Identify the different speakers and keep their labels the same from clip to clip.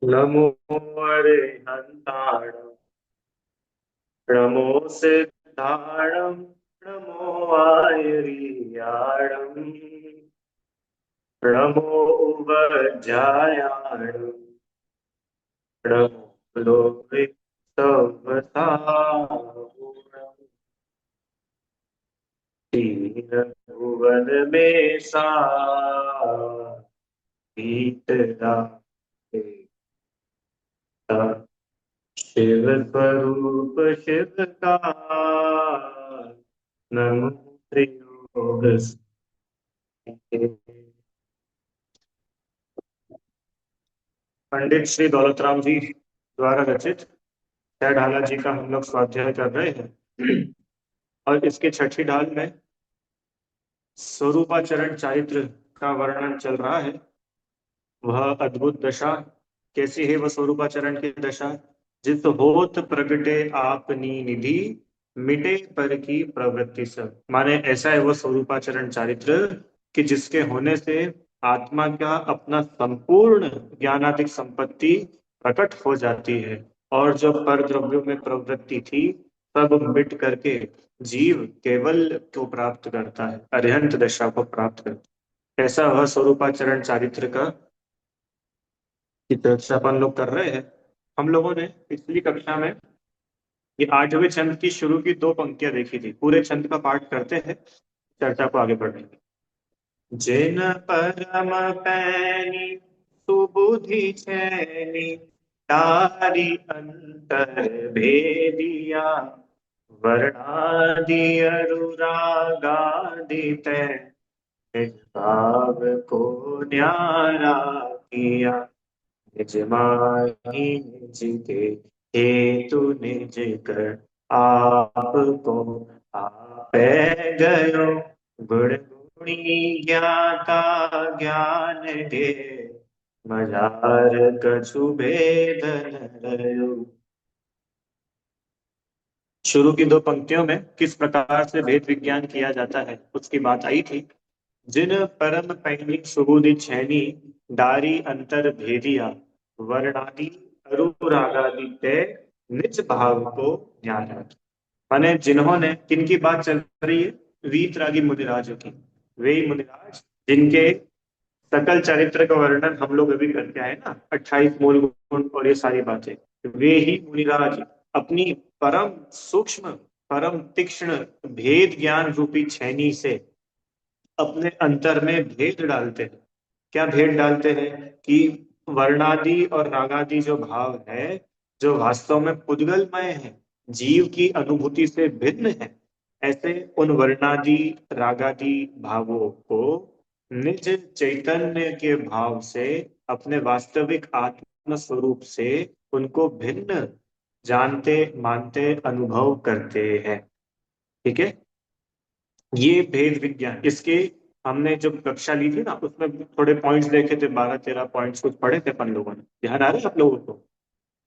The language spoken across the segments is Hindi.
Speaker 1: नमो अरिहन्ताणं नमो सिद्धाणं नमो आयर्याणं नमो उवज्जायाणं नमो लोहितवताहुणम् भुवन में सा पीतरा शिव स्वरूप शिव का नमो योग पंडित श्री दौलतराम जी द्वारा रचित छह ढाला जी का हम लोग स्वाध्याय कर रहे हैं। और इसके छठी ढाल में स्वरूपाचरण चारित्र का वर्णन चल रहा है। वह अद्भुत दशा कैसी है? वह स्वरूपाचरण की दशा, जिस होत प्रगटे आपनी निधि, मिटे पर की प्रवृत्ति सब। माने ऐसा है वह स्वरूपाचरण चारित्र कि जिसके होने से आत्मा का अपना संपूर्ण ज्ञानाधिक संपत्ति प्रकट हो जाती है। और जो पर द्रव्यों में प्रवृत्ति थी सब मिट करके जीव केवल को प्राप्त करता है, अरिहंत दशा को प्राप्त करता है। ऐसा वह स्वरूपाचरण चारित्र का की चर्चा अपन लोग कर रहे हैं। हम लोगों ने पिछली कक्षा में ये आठवें छंद की शुरू की दो पंक्तियां देखी थी। पूरे छंद का पाठ करते हैं, चर्चा को आगे बढ़ेंगे। जिन परम पैनी सुबुधि छैनी, तारी अंतर भेदिया, वर्णादि अनुरागादि तैं, निज भाव को न्यारा किया। निज माही निज के हेतु निज कर, आपको आपै गयो। गुण गुणी ज्ञाता ज्ञान गे, मजार कछु भेद न रयो। शुरू की दो पंक्तियों में किस प्रकार से भेद विज्ञान किया जाता है उसकी बात आई थी। जिन परम पैनी सुबुधि छैनी, डारी अंतर भेदिया, वर्णादि अनुरागादि तय, निज भाव को ध्यान रख। माने जिन्होंने, किनकी बात चल रही है? वीतरागी मुनिराजों की। वे ही मुनिराज जिनके सकल चरित्र का वर्णन हम लोग अभी करके आए ना, 28 मूल गुण और ये सारी बातें। वे ही मुनिराज अपनी परम सूक्ष्म, परम तीक्ष्ण भेद ज्ञान रूपी छैनी से अपने अंतर में भेद डालते हैं। क्या भेद डालते हैं? कि वर्णादि और रागादि जो भाव है, जो वास्तव में पुद्गलमय है, जीव की अनुभूति से भिन्न है, ऐसे उन वर्णादि रागादि भावों को निज चैतन्य के भाव से, अपने वास्तविक आत्म स्वरूप से उनको भिन्न जानते, मानते, अनुभव करते हैं। ठीक है। ये भेद विज्ञान, इसके हमने जब कक्षा ली थी ना उसमें थोड़े पॉइंट्स देखे थे, 12-13 पॉइंट्स कुछ पढ़े थे अपन लोगों ने। ध्यान आ रहा है आप लोगों को?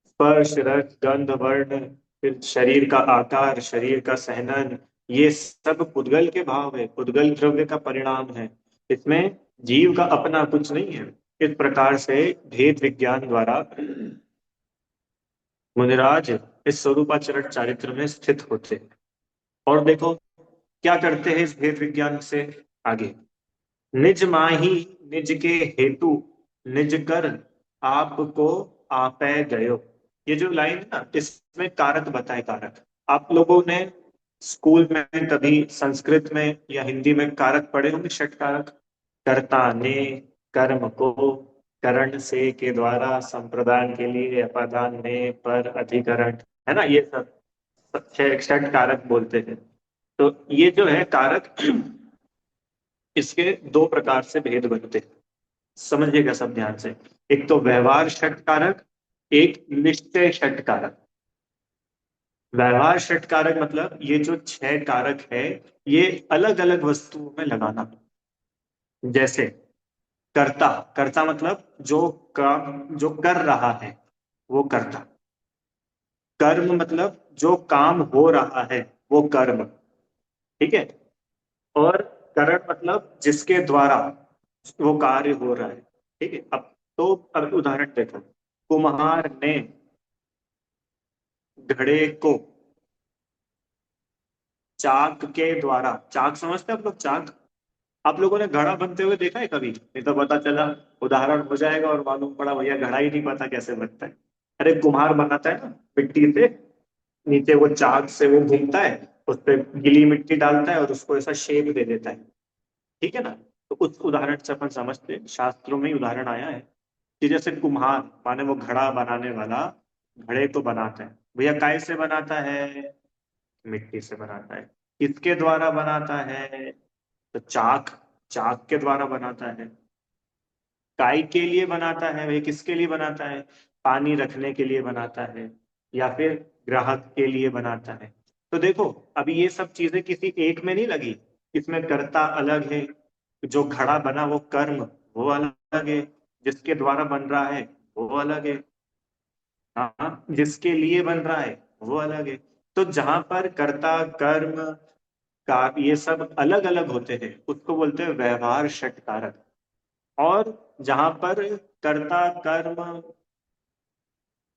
Speaker 1: स्पर्श, रस, गंध, वर्ण, फिर शरीर का आकार, शरीर का सहनन, ये सब पुद्गल के भाव है, पुद्गल द्रव्य का परिणाम है। इसमें जीव का अपना कुछ नहीं है। इस प्रकार से भेद विज्ञान द्वारा मुनिराज इस स्वरूपाचरण चारित्र में स्थित होते हैं। और देखो क्या करते हैं इस भेद विज्ञान से आगे। निज माही निज के हेतु, निज कर आपको आपै गयो। ये जो लाइन है ना, इसमें कारक बताए। कारक आप लोगों ने स्कूल में कभी संस्कृत में या हिंदी में कारक पढ़े होंगे। षट कारक: कर्ता ने, कर्म को, करण से के द्वारा, संप्रदान के लिए, अपादान ने, पर, अधिकरण, है ना, ये सब छह षट कारक बोलते हैं। तो ये जो है कारक, इसके दो प्रकार से भेद बनते हैं। समझिएगा सब ध्यान से। एक तो व्यवहार षट कारक, एक निश्चय षट कारक। व्यवहार षट कारक मतलब ये जो छह कारक है, ये अलग अलग वस्तुओं में लगाना। जैसे कर्ता, कर्ता मतलब जो काम जो कर रहा है, वो कर्ता। कर्म मतलब जो काम हो रहा है, वो कर्म। ठीक है। और करण मतलब जिसके द्वारा वो कार्य हो रहा है। ठीक है। अब तो अब उदाहरण देखो। कुम्हार ने घड़े को चाक के द्वारा, चाक समझते हैं आप लोग? चाक, आप लोगों ने घड़ा बनते हुए देखा है कभी? नहीं तो पता चला उदाहरण हो जाएगा और मालूम पड़ा भैया घड़ा ही नहीं पता कैसे बनता है। अरे कुम्हार बनाता है ना मिट्टी से, नीचे वो चाक से वो घूमता है, उस पर गीली मिट्टी डालता है और उसको ऐसा शेप दे देता है। ठीक है ना? तो उस उदाहरण से अपन समझते हैं, शास्त्रों में ही उदाहरण आया है कि जैसे कुम्हार माने वो घड़ा बनाने वाला घड़े को बनाता है, भैया काय से बनाता है? मिट्टी से बनाता है। किसके द्वारा बनाता है? तो चाक, चाक के द्वारा बनाता है। काय के लिए बनाता है भाई? किसके लिए बनाता है? पानी रखने के लिए बनाता है, या फिर ग्राहक के लिए बनाता है। तो देखो, अभी ये सब चीजें किसी एक में नहीं लगी, इसमें कर्ता अलग है, जो घड़ा बना वो कर्म वो अलग है, जिसके द्वारा बन रहा है वो अलग है, हाँ जिसके लिए बन रहा है वो अलग है। तो जहां पर कर्ता कर्म का ये सब अलग अलग होते हैं उसको बोलते हैं व्यवहार षटकारक। और जहां पर कर्ता कर्म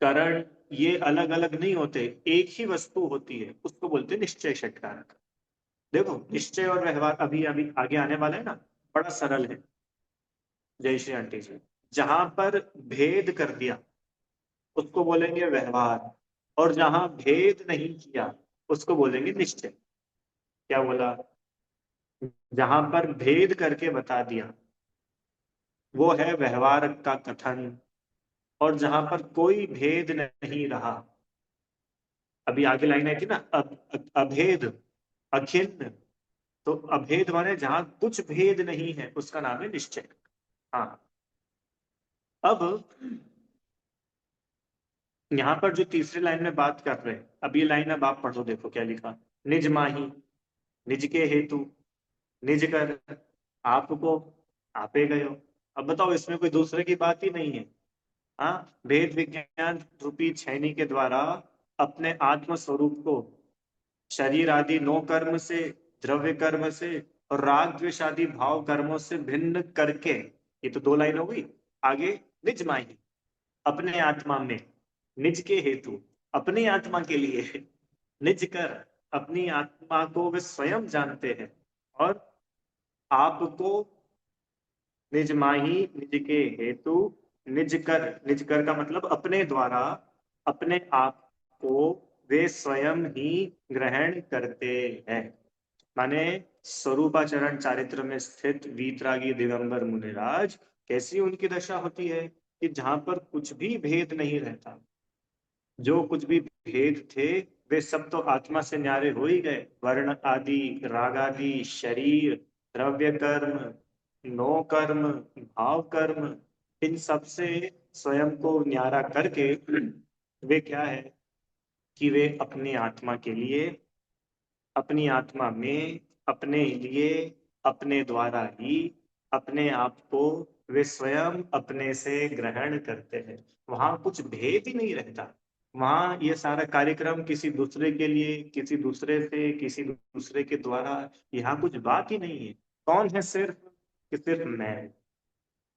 Speaker 1: करण ये अलग अलग नहीं होते, एक ही वस्तु होती है, उसको बोलते हैं निश्चय षटकारक। देखो निश्चय और व्यवहार अभी अभी आगे आने वाला है ना, बड़ा सरल है। जय श्री आंटी जी। जहां पर भेद कर दिया उसको बोलेंगे व्यवहार, और जहां भेद नहीं किया उसको बोलेंगे निश्चय। क्या बोला? जहां पर भेद करके बता दिया वो है व्यवहार का कथन, और जहां पर कोई भेद नहीं रहा, अभी आगे लाइन आई थी ना, अभेद, अखिन्न। तो अभेद माने जहां कुछ भेद नहीं है उसका नाम है निश्चय। हाँ। अब यहाँ पर जो तीसरी लाइन में बात कर रहे हैं, अब ये लाइन अब आप पढ़ो, देखो क्या लिखा। निज माही, निज के हेतु, निज कर आपको आपे गयो। अब बताओ, इसमें कोई दूसरे की बात ही नहीं है। हाँ, भेद विज्ञान रूपी छैनी के द्वारा अपने आत्म स्वरूप को शरीर आदि नो कर्म से, द्रव्य कर्म से और राग द्वेष आदि भाव कर्मों से भिन्न करके, ये तो दो लाइन हो गई। आगे निज माही, अपने आत्मा में, निज के हेतु, अपनी आत्मा के लिए, निज कर, अपनी आत्मा को वे स्वयं जानते हैं, और आपको निज माही, निज के हेतु, निज कर का मतलब अपने द्वारा, अपने आप को वे स्वयं ही ग्रहण करते हैं। माने स्वरूपाचरण चारित्र में स्थित वीतरागी दिगंबर मुनिराज, कैसी उनकी दशा होती है कि जहां पर कुछ भी भेद नहीं रहता, जो कुछ भी भेद थे वे सब तो आत्मा से न्यारे हो ही गए। वर्ण आदि, राग आदि, शरीर, द्रव्य कर्म, नो कर्म, भाव कर्म, इन सब से स्वयं को न्यारा करके वे क्या है कि वे अपनी आत्मा के लिए, अपनी आत्मा में, अपने लिए, अपने द्वारा ही अपने आप को वे स्वयं अपने से ग्रहण करते हैं। वहां कुछ भेद ही नहीं रहता। वहां ये सारा कार्यक्रम किसी दूसरे के लिए, किसी दूसरे से, किसी दूसरे के द्वारा, यहाँ कुछ बात ही नहीं है। कौन है सिर्फ? कि सिर्फ मैं,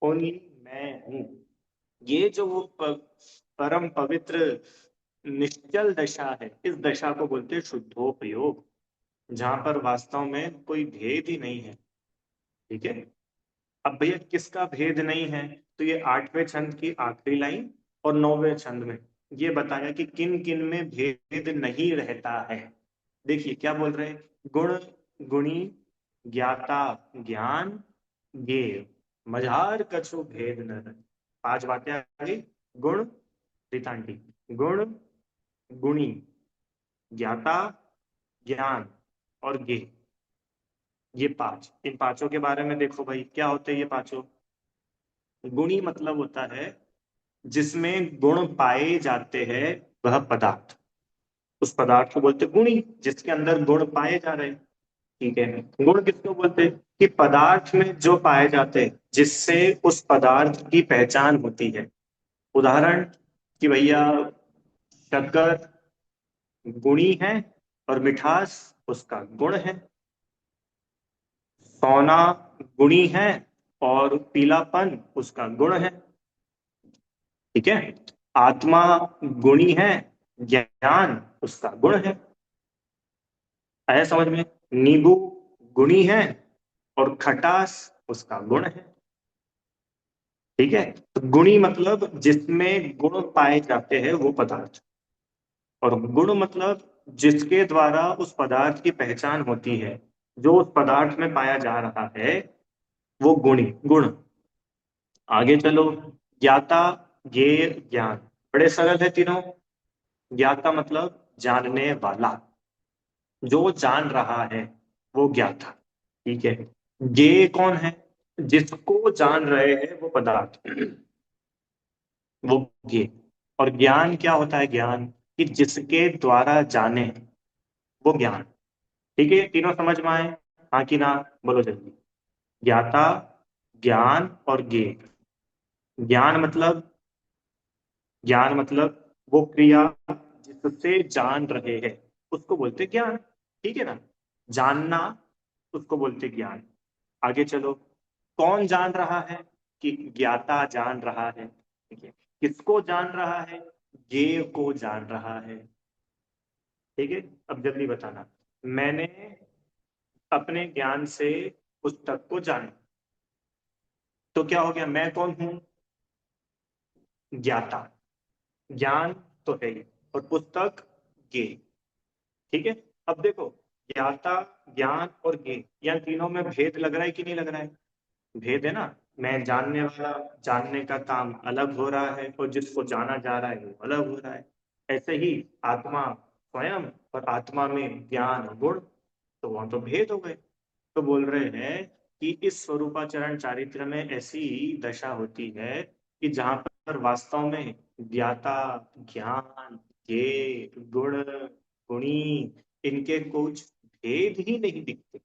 Speaker 1: ओनली मैं हूँ। ये जो वो परम पवित्र निश्चल दशा है, इस दशा को बोलते हैं शुद्धोपयोग, जहां पर वास्तव में कोई भेद ही नहीं है। ठीक है? अब भैया किसका भेद नहीं है? तो ये 8वें छंद की आखिरी लाइन और 9वें छंद में ये बताया कि किन किन में भेद नहीं रहता है। देखिए क्या बोल रहे हैं। गुण, गुणी, ज्ञाता, ज्ञान, ज्ञेय, मझार कछु भेद न रहे। 5 बातें आ गई। गुण, रितांडी, गुण, गुणी, ज्ञाता, ज्ञान और ज्ञेय, ये 5, इन पांचों के बारे में देखो भाई, क्या होते हैं ये पांचों। गुणी मतलब होता है जिसमें गुण पाए जाते हैं, वह पदार्थ, उस पदार्थ को बोलते हैं गुणी, जिसके अंदर गुण पाए जा रहे हैं। ठीक है? गुण किसको बोलते हैं? कि पदार्थ में जो पाए जाते हैं, जिससे उस पदार्थ की पहचान होती है। उदाहरण कि भैया शक्कर गुणी है और मिठास उसका गुण है। सोना गुणी है और पीलापन उसका गुण है। ठीक है? आत्मा गुणी है, ज्ञान उसका गुण है। आया समझ में? नींबू गुणी है और खटास उसका गुण है। ठीक है, तो गुणी मतलब जिसमें गुण पाए जाते हैं वो पदार्थ, और गुण मतलब जिसके द्वारा उस पदार्थ की पहचान होती है, जो उस पदार्थ में पाया जा रहा है वो गुणी गुण। आगे चलो। ज्ञाता, ज्ञेय, ज्ञान, बड़े सरल है तीनों। ज्ञाता मतलब जानने वाला, जो जान रहा है वो ज्ञाता। ठीक है। ज्ञेय कौन है? जिसको जान रहे हैं वो पदार्थ, वो ज्ञेय। और ज्ञान क्या होता है? ज्ञान कि जिसके द्वारा जाने, वो ज्ञान। ठीक है, तीनों समझ में आए? हाँ कि ना? बोलो जल्दी। ज्ञाता, ज्ञान और ज्ञेय। ज्ञान मतलब, ज्ञान मतलब वो क्रिया जिससे जान रहे हैं उसको बोलते ज्ञान। ठीक है ना? जानना उसको बोलते ज्ञान। आगे चलो। कौन जान रहा है? कि ज्ञाता जान रहा है। ठीक है। किसको जान रहा है? ज्ञेय को जान रहा है। ठीक है। अब जल्दी बताना। मैंने अपने ज्ञान से पुस्तक को जाना, तो क्या हो गया? मैं कौन हूं? ज्ञाता। ज्ञान तो है ही, और पुस्तक ज्ञेय। ठीक है। अब देखो, ज्ञाता, ज्ञान और ज्ञेय, यह तीनों में भेद लग रहा है कि नहीं लग रहा है? भेद है ना। मैं जानने वाला, जानने का काम अलग हो रहा है, और जिसको जाना जा रहा है वो अलग हो रहा है। ऐसे ही आत्मा स्वयं और आत्मा में ज्ञान और गुण, तो वहां तो भेद हो गए। तो बोल रहे हैं कि इस स्वरूपाचरण चारित्र में ऐसी दशा होती है कि जहां पर वास्तव में ज्ञाता, ज्ञान, ज्ञेय, गुण, गुणी, इनके कुछ भेद ही नहीं दिखते।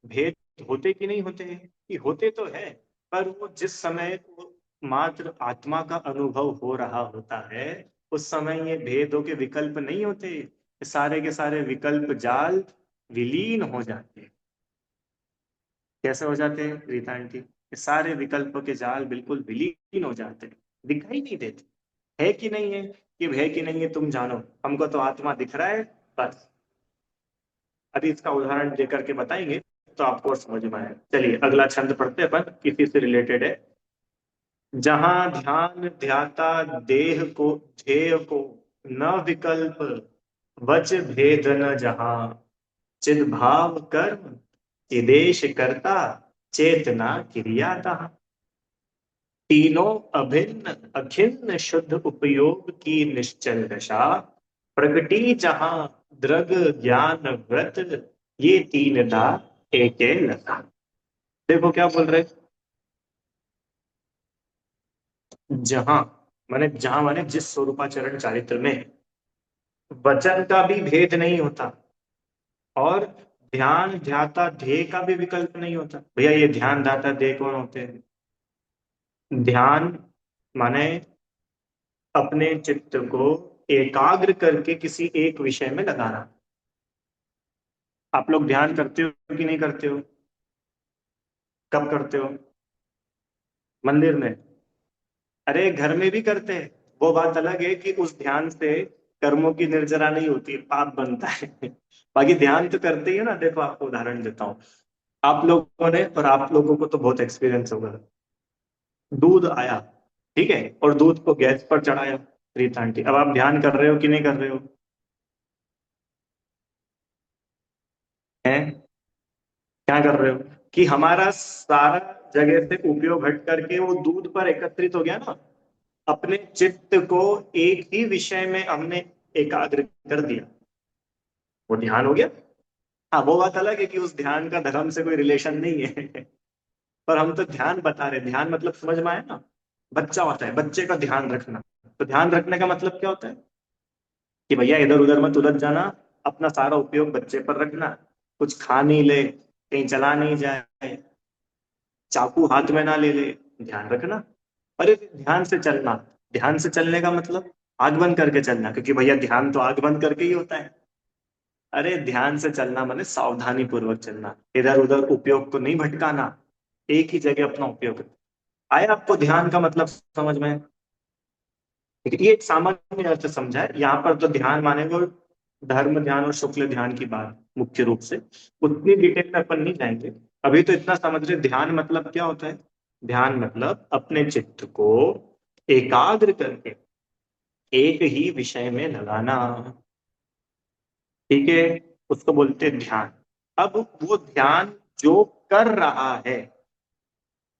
Speaker 1: भेद होते कि नहीं होते हैं? कि होते तो है, पर वो जिस समय वो मात्र आत्मा का अनुभव हो रहा होता है, उस समय ये भेदों के विकल्प नहीं होते। सारे के सारे विकल्प जाल विलीन हो जाते हैं। कैसे हो जाते हैं रीता आंटी? ये सारे विकल्पों के जाल बिल्कुल विलीन हो जाते हैं, दिखाई नहीं देते। है कि नहीं है? कि है कि नहीं है तुम जानो, हमको तो आत्मा दिख रहा है बस। अभी इसका उदाहरण देकर के बताएंगे तो आपको समझ में आए। चलिए अगला छंद पढ़ते हैं अपन, किसी से रिलेटेड है। जहां ध्यान ध्याता देह को, ध्येय को, न विकल्प वच भेद न जहां, चिद भाव कर्म चिदेश करता, चेतना क्रियाता। तीनों अभिन्न अखिन्न शुद्ध उपयोग की निश्चल दशा, प्रगति जहां दृग ज्ञान व्रत, ये तीन दा एक लता। देखो क्या बोल रहे? जहां माने, जहां माने जिस स्वरूपाचरण चारित्र में वचन का भी भेद नहीं होता, और ध्यान ध्याता ध्येय का भी विकल्प नहीं होता। भैया ये ध्यान ध्याता ध्येय कौन होते हैं? ध्यान माने अपने चित्त को एकाग्र करके किसी एक विषय में लगाना। आप लोग ध्यान करते हो कि नहीं करते हो? कब करते हो? मंदिर में? अरे घर में भी करते हैं। वो बात अलग है कि उस ध्यान से कर्मों की निर्जरा नहीं होती, पाप बनता है। बाकी ध्यान तो करते ही है ना। देखो आपको उदाहरण देता हूँ। आप लोगों ने, और आप लोगों को तो बहुत एक्सपीरियंस होगा। दूध आया, ठीक है, और दूध को गैस पर चढ़ाया, रीता आंटी, अब आप ध्यान कर रहे हो कि नहीं कर रहे हो? हैं? क्या कर रहे हो? कि हमारा सारा जगह से उपयोग हट करके वो दूध पर एकत्रित हो गया ना। अपने चित्त को एक ही विषय में हमने एकाग्र कर दिया, वो ध्यान हो गया। हाँ, वो बात अलग है कि उस ध्यान का धर्म से कोई रिलेशन नहीं है। पर हम तो ध्यान बता रहे। ध्यान मतलब समझ में आया ना? बच्चा होता है, बच्चे का ध्यान रखना। तो ध्यान रखने का मतलब क्या होता है? कि भैया इधर उधर मत उलझ जाना, अपना सारा उपयोग बच्चे पर रखना, कुछ खा नहीं ले, कहीं चला नहीं जाए, चाकू हाथ में ना ले ले, ध्यान रखना। अरे ध्यान से चलना, ध्यान से चलने का मतलब आंख बंद करके चलना, क्योंकि भैया ध्यान तो आंख बंद करके ही होता है। अरे ध्यान से चलना माने सावधानी पूर्वक चलना, इधर उधर उपयोग को नहीं भटकाना, एक ही जगह अपना उपयोग। आया आपको ध्यान का मतलब समझ में? ठीक है, ये एक सामान्य अर्थ समझा है। यहाँ पर तो ध्यान माने वो धर्म ध्यान और शुक्ल ध्यान की बात मुख्य रूप से, उतनी डिटेल में अपन नहीं जाएंगे। अभी तो इतना समझ रहे ध्यान मतलब क्या होता है। ध्यान मतलब अपने चित्त को एकाग्र करके एक ही विषय में लगाना। ठीक है, उसको बोलते हैं ध्यान। अब वो ध्यान जो कर रहा है,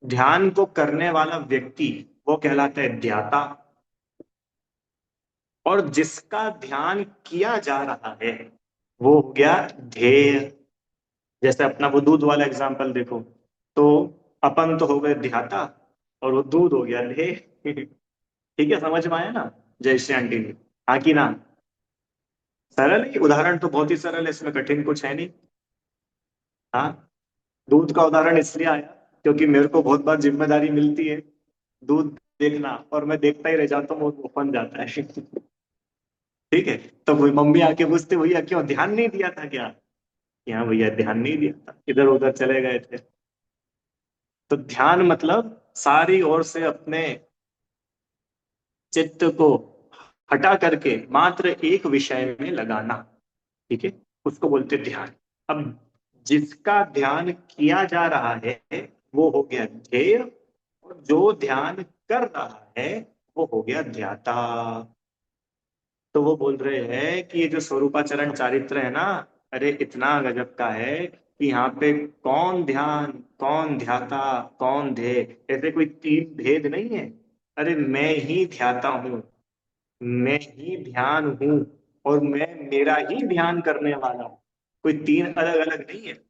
Speaker 1: ध्यान को करने वाला व्यक्ति, वो कहलाता है ध्याता। और जिसका ध्यान किया जा रहा है वो हो गया ध्येय। जैसे अपना वो दूध वाला एग्जांपल देखो, तो अपन तो हो गए ध्याता और वो दूध हो गया ध्येय। ठीक है, समझ में आया ना। जय श्री आंटी जी, हाँ की ना। सरल है, उदाहरण तो बहुत ही सरल है, इसमें कठिन कुछ है नहीं। हाँ, दूध का उदाहरण इसलिए आया क्योंकि मेरे को बहुत बार जिम्मेदारी मिलती है दूध देखना, और मैं देखता ही रह जाता हूँ, वो बन जाता है। ठीक है, तो कोई मम्मी आके पूछते भैया क्यों ध्यान नहीं दिया था क्या, कि हाँ भैया ध्यान नहीं दिया था, इधर उधर चले गए थे। तो ध्यान मतलब सारी ओर से अपने चित्त को हटा करके मात्र एक विषय में लगाना। ठीक है, उसको बोलते ध्यान। अब जिसका ध्यान किया जा रहा है वो हो गया ध्येय, और जो ध्यान कर रहा है वो हो गया ध्याता। तो वो बोल रहे हैं कि ये जो स्वरूपाचरण चारित्र है ना, अरे इतना गजब का है कि यहाँ पे कौन ध्यान, कौन ध्याता, कौन ध्येय, ऐसे कोई तीन भेद नहीं है। अरे मैं ही ध्याता हूँ, मैं ही ध्यान हूँ, और मैं मेरा ही ध्यान करने वाला हूँ। कोई तीन अलग अलग नहीं है।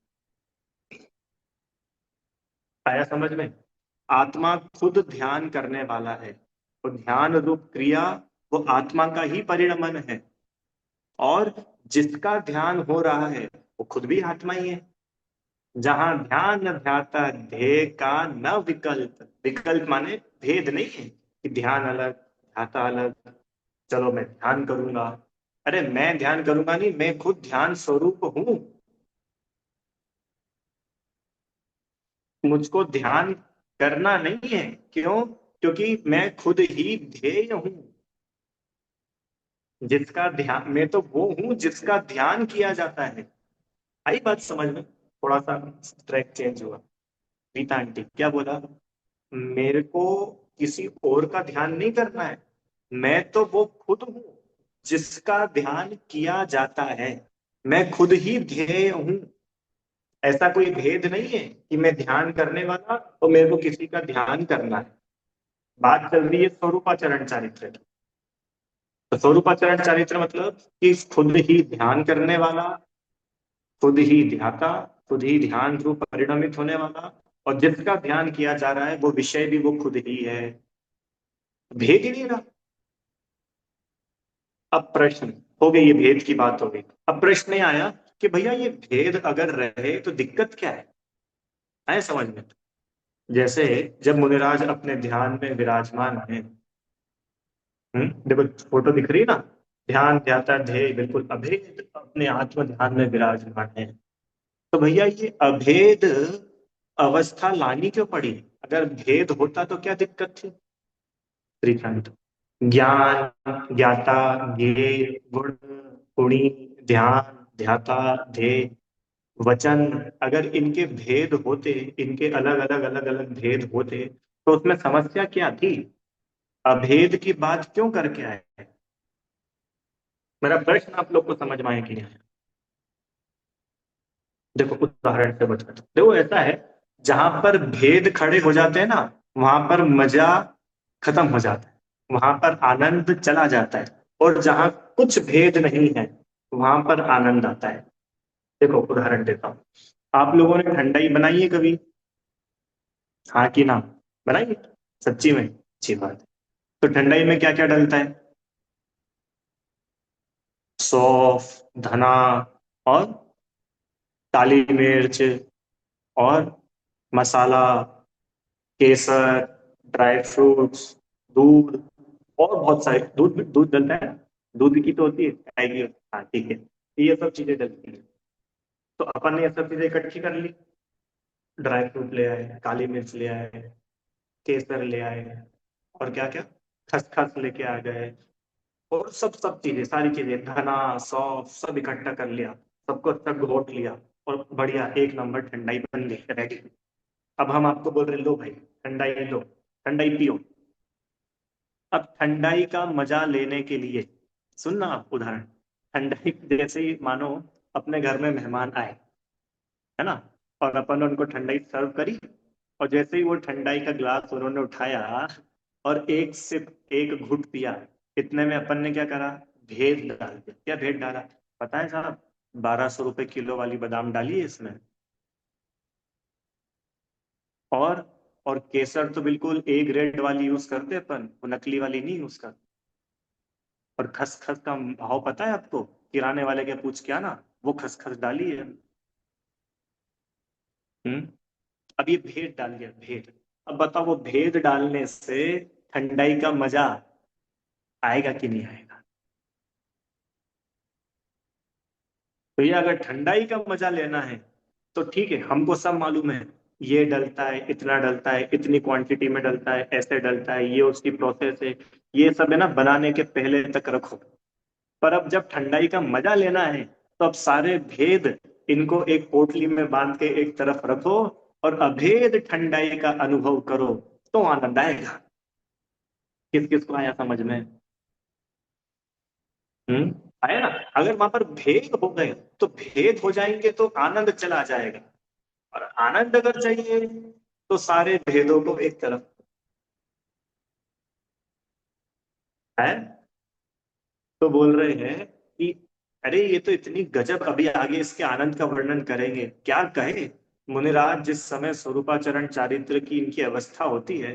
Speaker 1: आया समझ में। आत्मा खुद ध्यान करने वाला है, तो ध्यान रूप क्रिया वो आत्मा का ही परिणमन है। और जिसका ध्यान हो रहा है वो खुद भी आत्मा ही है। जहां ध्यान न ध्याता ध्येय का न विकल्प, विकल्प माने भेद नहीं है कि ध्यान अलग ध्याता अलग, चलो मैं ध्यान करूंगा। अरे मैं ध्यान करूंगा नहीं, मैं खुद ध्यान स्वरूप हूं। मुझको ध्यान करना नहीं है, क्यों? क्योंकि मैं खुद ही ध्येय हूं। जिसका ध्यान, मैं तो वो हूं जिसका ध्यान किया जाता है। आई बात समझ में? थोड़ा सा ट्रैक चेंज हुआ। रीता आंटी क्या बोला, मेरे को किसी और का ध्यान नहीं करना है, मैं तो वो खुद हूं जिसका ध्यान किया जाता है। मैं खुद ही ध्येय हूं। ऐसा कोई भेद नहीं है कि मैं ध्यान करने वाला और मेरे को किसी का ध्यान करना है। बात चल रही है स्वरूपाचरण चारित्र की। तो स्वरूपाचरण चारित्र मतलब कि खुद ही ध्यान करने वाला, खुद ही ध्याता, खुद ही ध्यान रूप परिणमित होने वाला, और जिसका ध्यान किया जा रहा है वो विषय भी वो खुद ही है। भेद ही नहीं रहा। अब प्रश्न हो गई, ये भेद की बात हो गई। अब प्रश्न ये आया कि भैया ये भेद अगर रहे तो दिक्कत क्या है? आए समझ में? जैसे जब मुनिराज अपने ध्यान में विराजमान है, देखो फोटो दिख रही है ना, ध्यान ध्याता ध्येय बिल्कुल अभेद अपने आत्म ध्यान में विराजमान है। तो भैया ये अभेद अवस्था लानी क्यों पड़ी? अगर भेद होता तो क्या दिक्कत थी? श्रीकांत, ज्ञान, ज्ञाता, ज्ञेय, गुण, गुणी, ध्यान, ध्याता, ध्येय, वचन, अगर इनके भेद होते, इनके अलग अलग अलग अलग भेद होते, तो उसमें समस्या क्या थी? अभेद की बात क्यों करके आए? मेरा प्रश्न आप लोग को समझ में आया कि नहीं आया? देखो उदाहरण से बता दो, देखो ऐसा है, जहां पर भेद खड़े हो जाते हैं ना, वहां पर मजा खत्म हो जाता है, वहां पर आनंद चला जाता है। और जहां कुछ भेद नहीं है वहां पर आनंद आता है। देखो उदाहरण देता हूँ, आप लोगों ने ठंडाई बनाई है कभी? हाँ कि ना? बनाई है? सच्ची में? अच्छी बात है। तो ठंडाई में क्या क्या डलता है? सौंफ, धना, और काली मिर्च, और मसाला, केसर, ड्राई फ्रूट्स, दूध, और बहुत सारे, दूध दूध डलता है ना? दूध की तो होती है, गाय की। हाँ ठीक है, तो ये सब चीजें डलती हैं। तो अपन ने ये सब चीजें इकट्ठी कर ली, ड्राई फ्रूट ले आए, काली मिर्च ले आए, केसर ले आए, और क्या क्या, खसखस लेके आ गए, और सब सब चीजें, सारी चीजें, धना सौंफ सब इकट्ठा कर लिया, सबको अच्छा घोट लिया, और बढ़िया एक नंबर ठंडाई बन गई, रेडी। अब हम आपको बोल रहे लो भाई ठंडाई लो, ठंडाई पियो। अब ठंडाई का मजा लेने के लिए, सुनना आप उदाहरण, ठंडाई जैसे ही मानो अपने घर में मेहमान आए, है ना, और अपन ने उनको ठंडाई सर्व करी, और जैसे ही वो ठंडाई का ग्लास उन्होंने उठाया और एक सिप, एक घुट पिया, इतने में अपन ने क्या करा, भेद डाल दिया। क्या भेद डाला, पता है साहब, 1200 रुपए किलो वाली बादाम डाली है इसमें, और और केसर तो बिल्कुल ए ग्रेड वाली यूज करते अपन, वो नकली वाली नहीं यूज करते। और खसखस का भाव पता है आपको, किराने वाले के पूछ के आना, वो खसखस डाली है। हम्म। अब ये भेद डाल दिया, भेद। अब बताओ वो भेद डालने से ठंडाई का मजा आएगा कि नहीं आएगा। तो ये अगर ठंडाई का मजा लेना है तो ठीक है, हमको सब मालूम है, ये डलता है, इतना डलता है, इतनी क्वांटिटी में डलता है, ऐसे डलता है, ये उसकी प्रोसेस है, ये सब है ना, बनाने के पहले तक रखो। पर अब जब ठंडाई का मजा लेना है तो अब सारे भेद इनको एक पोटली में बांध के एक तरफ रखो, और अभेद ठंडाई का अनुभव करो, तो आनंद आएगा। किस किस को आया समझ में। हम्म। आया ना। अगर वहां पर भेद हो गए तो भेद हो जाएंगे तो आनंद चला जाएगा, और आनंद अगर चाहिए तो सारे भेदों को एक तरफ है। तो बोल रहे हैं कि अरे ये तो इतनी गजब, अभी आगे इसके आनंद का वर्णन करेंगे, क्या कहे। मुनिराज जिस समय स्वरूपाचरण चारित्र की इनकी अवस्था होती है,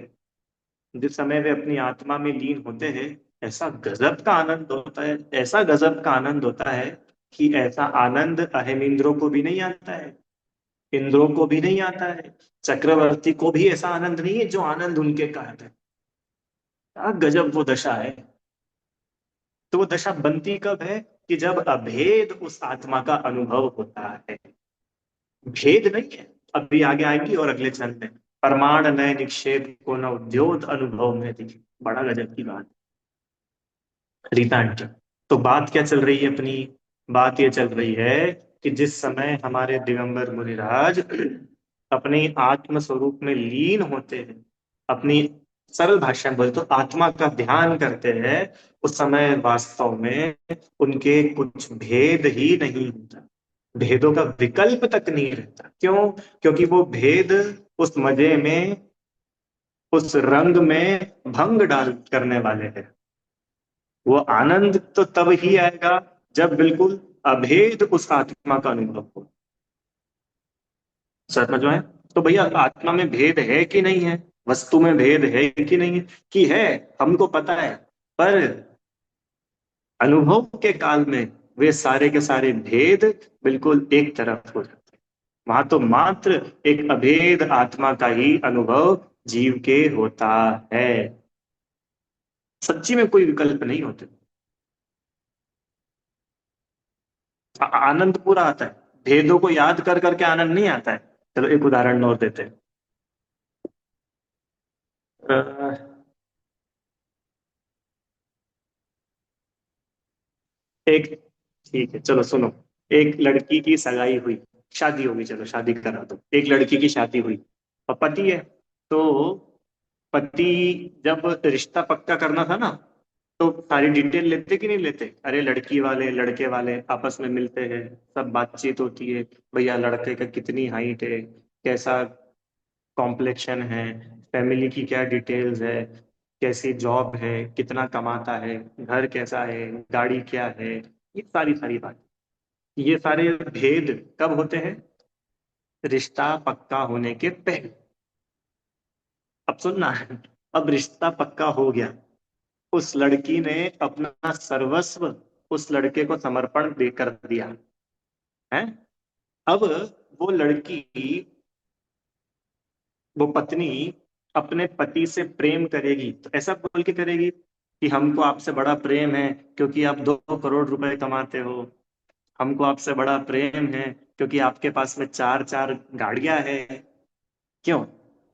Speaker 1: जिस समय वे अपनी आत्मा में लीन होते हैं, ऐसा गजब का आनंद होता है, ऐसा गजब का आनंद होता है कि ऐसा आनंद अहेमिंद्रों को भी नहीं आता है, इंद्रों को भी नहीं आता है, चक्रवर्ती को भी ऐसा आनंद नहीं है जो आनंद उनके का है। क्या गजब वो दशा है। तो वो दशा बनती कब है, कि जब अभेद उस आत्मा का अनुभव होता है। भेद नहीं है, अभी आगे आएंगी और अगले चरण में, प्रमाण नए निक्षेप को न उद्योत अनुभव में दिखे, बड़ा गजब की बात। रीता आंटी, तो बात क्या चल रही है अपनी, बात ये चल रही है कि जिस समय हमारे दिगंबर मुनिराज अपने आत्म स्वरूप में लीन होते हैं, अपनी सरल भाषा में बोले तो आत्मा का ध्यान करते हैं, उस समय वास्तव में उनके कुछ भेद ही नहीं होता, भेदों का विकल्प तक नहीं रहता। क्यों, क्योंकि वो भेद उस मजे में, उस रंग में भंग डाल करने वाले हैं। वो आनंद तो तब ही आएगा जब बिल्कुल अभेद उस आत्मा का अनुभव हो। समझ में आया? तो भैया आत्मा में भेद है कि नहीं है, वस्तु में भेद है कि नहीं है, कि है, हमको पता है, पर अनुभव के काल में वे सारे के सारे भेद बिल्कुल एक तरफ हो जाते हैं। वहां तो मात्र एक अभेद आत्मा का ही अनुभव जीव के होता है, सच्ची में कोई विकल्प नहीं होते। आनंद पूरा आता है, भेदों को याद कर करके आनंद नहीं आता है। चलो एक उदाहरण और देते हैं। एक, ठीक है चलो सुनो, एक लड़की की सगाई हुई, शादी होगी, चलो शादी करा दो, एक लड़की की शादी हुई, और पति है। तो पति जब रिश्ता पक्का करना था ना, तो सारी डिटेल लेते कि नहीं लेते, अरे लड़की वाले लड़के वाले आपस में मिलते हैं, सब बातचीत होती है, भैया लड़के का कितनी हाइट है, कैसा कॉम्प्लेक्शन है, फैमिली की क्या डिटेल्स है, कैसी जॉब है, कितना कमाता है, घर कैसा है, गाड़ी क्या है, ये सारी सारी बात, ये सारे भेद कब होते हैं, रिश्ता पक्का होने के पहले। अब सुनना है, अब रिश्ता पक्का हो गया, उस लड़की ने अपना सर्वस्व उस लड़के को समर्पण दे कर दिया है। अब वो लड़की, वो पत्नी अपने पति से प्रेम करेगी तो ऐसा बोल के करेगी कि हमको आपसे बड़ा प्रेम है क्योंकि आप 2 करोड़ रुपए कमाते हो, हमको आपसे बड़ा प्रेम है क्योंकि आपके पास में चार चार गाड़ियां हैं। क्यों,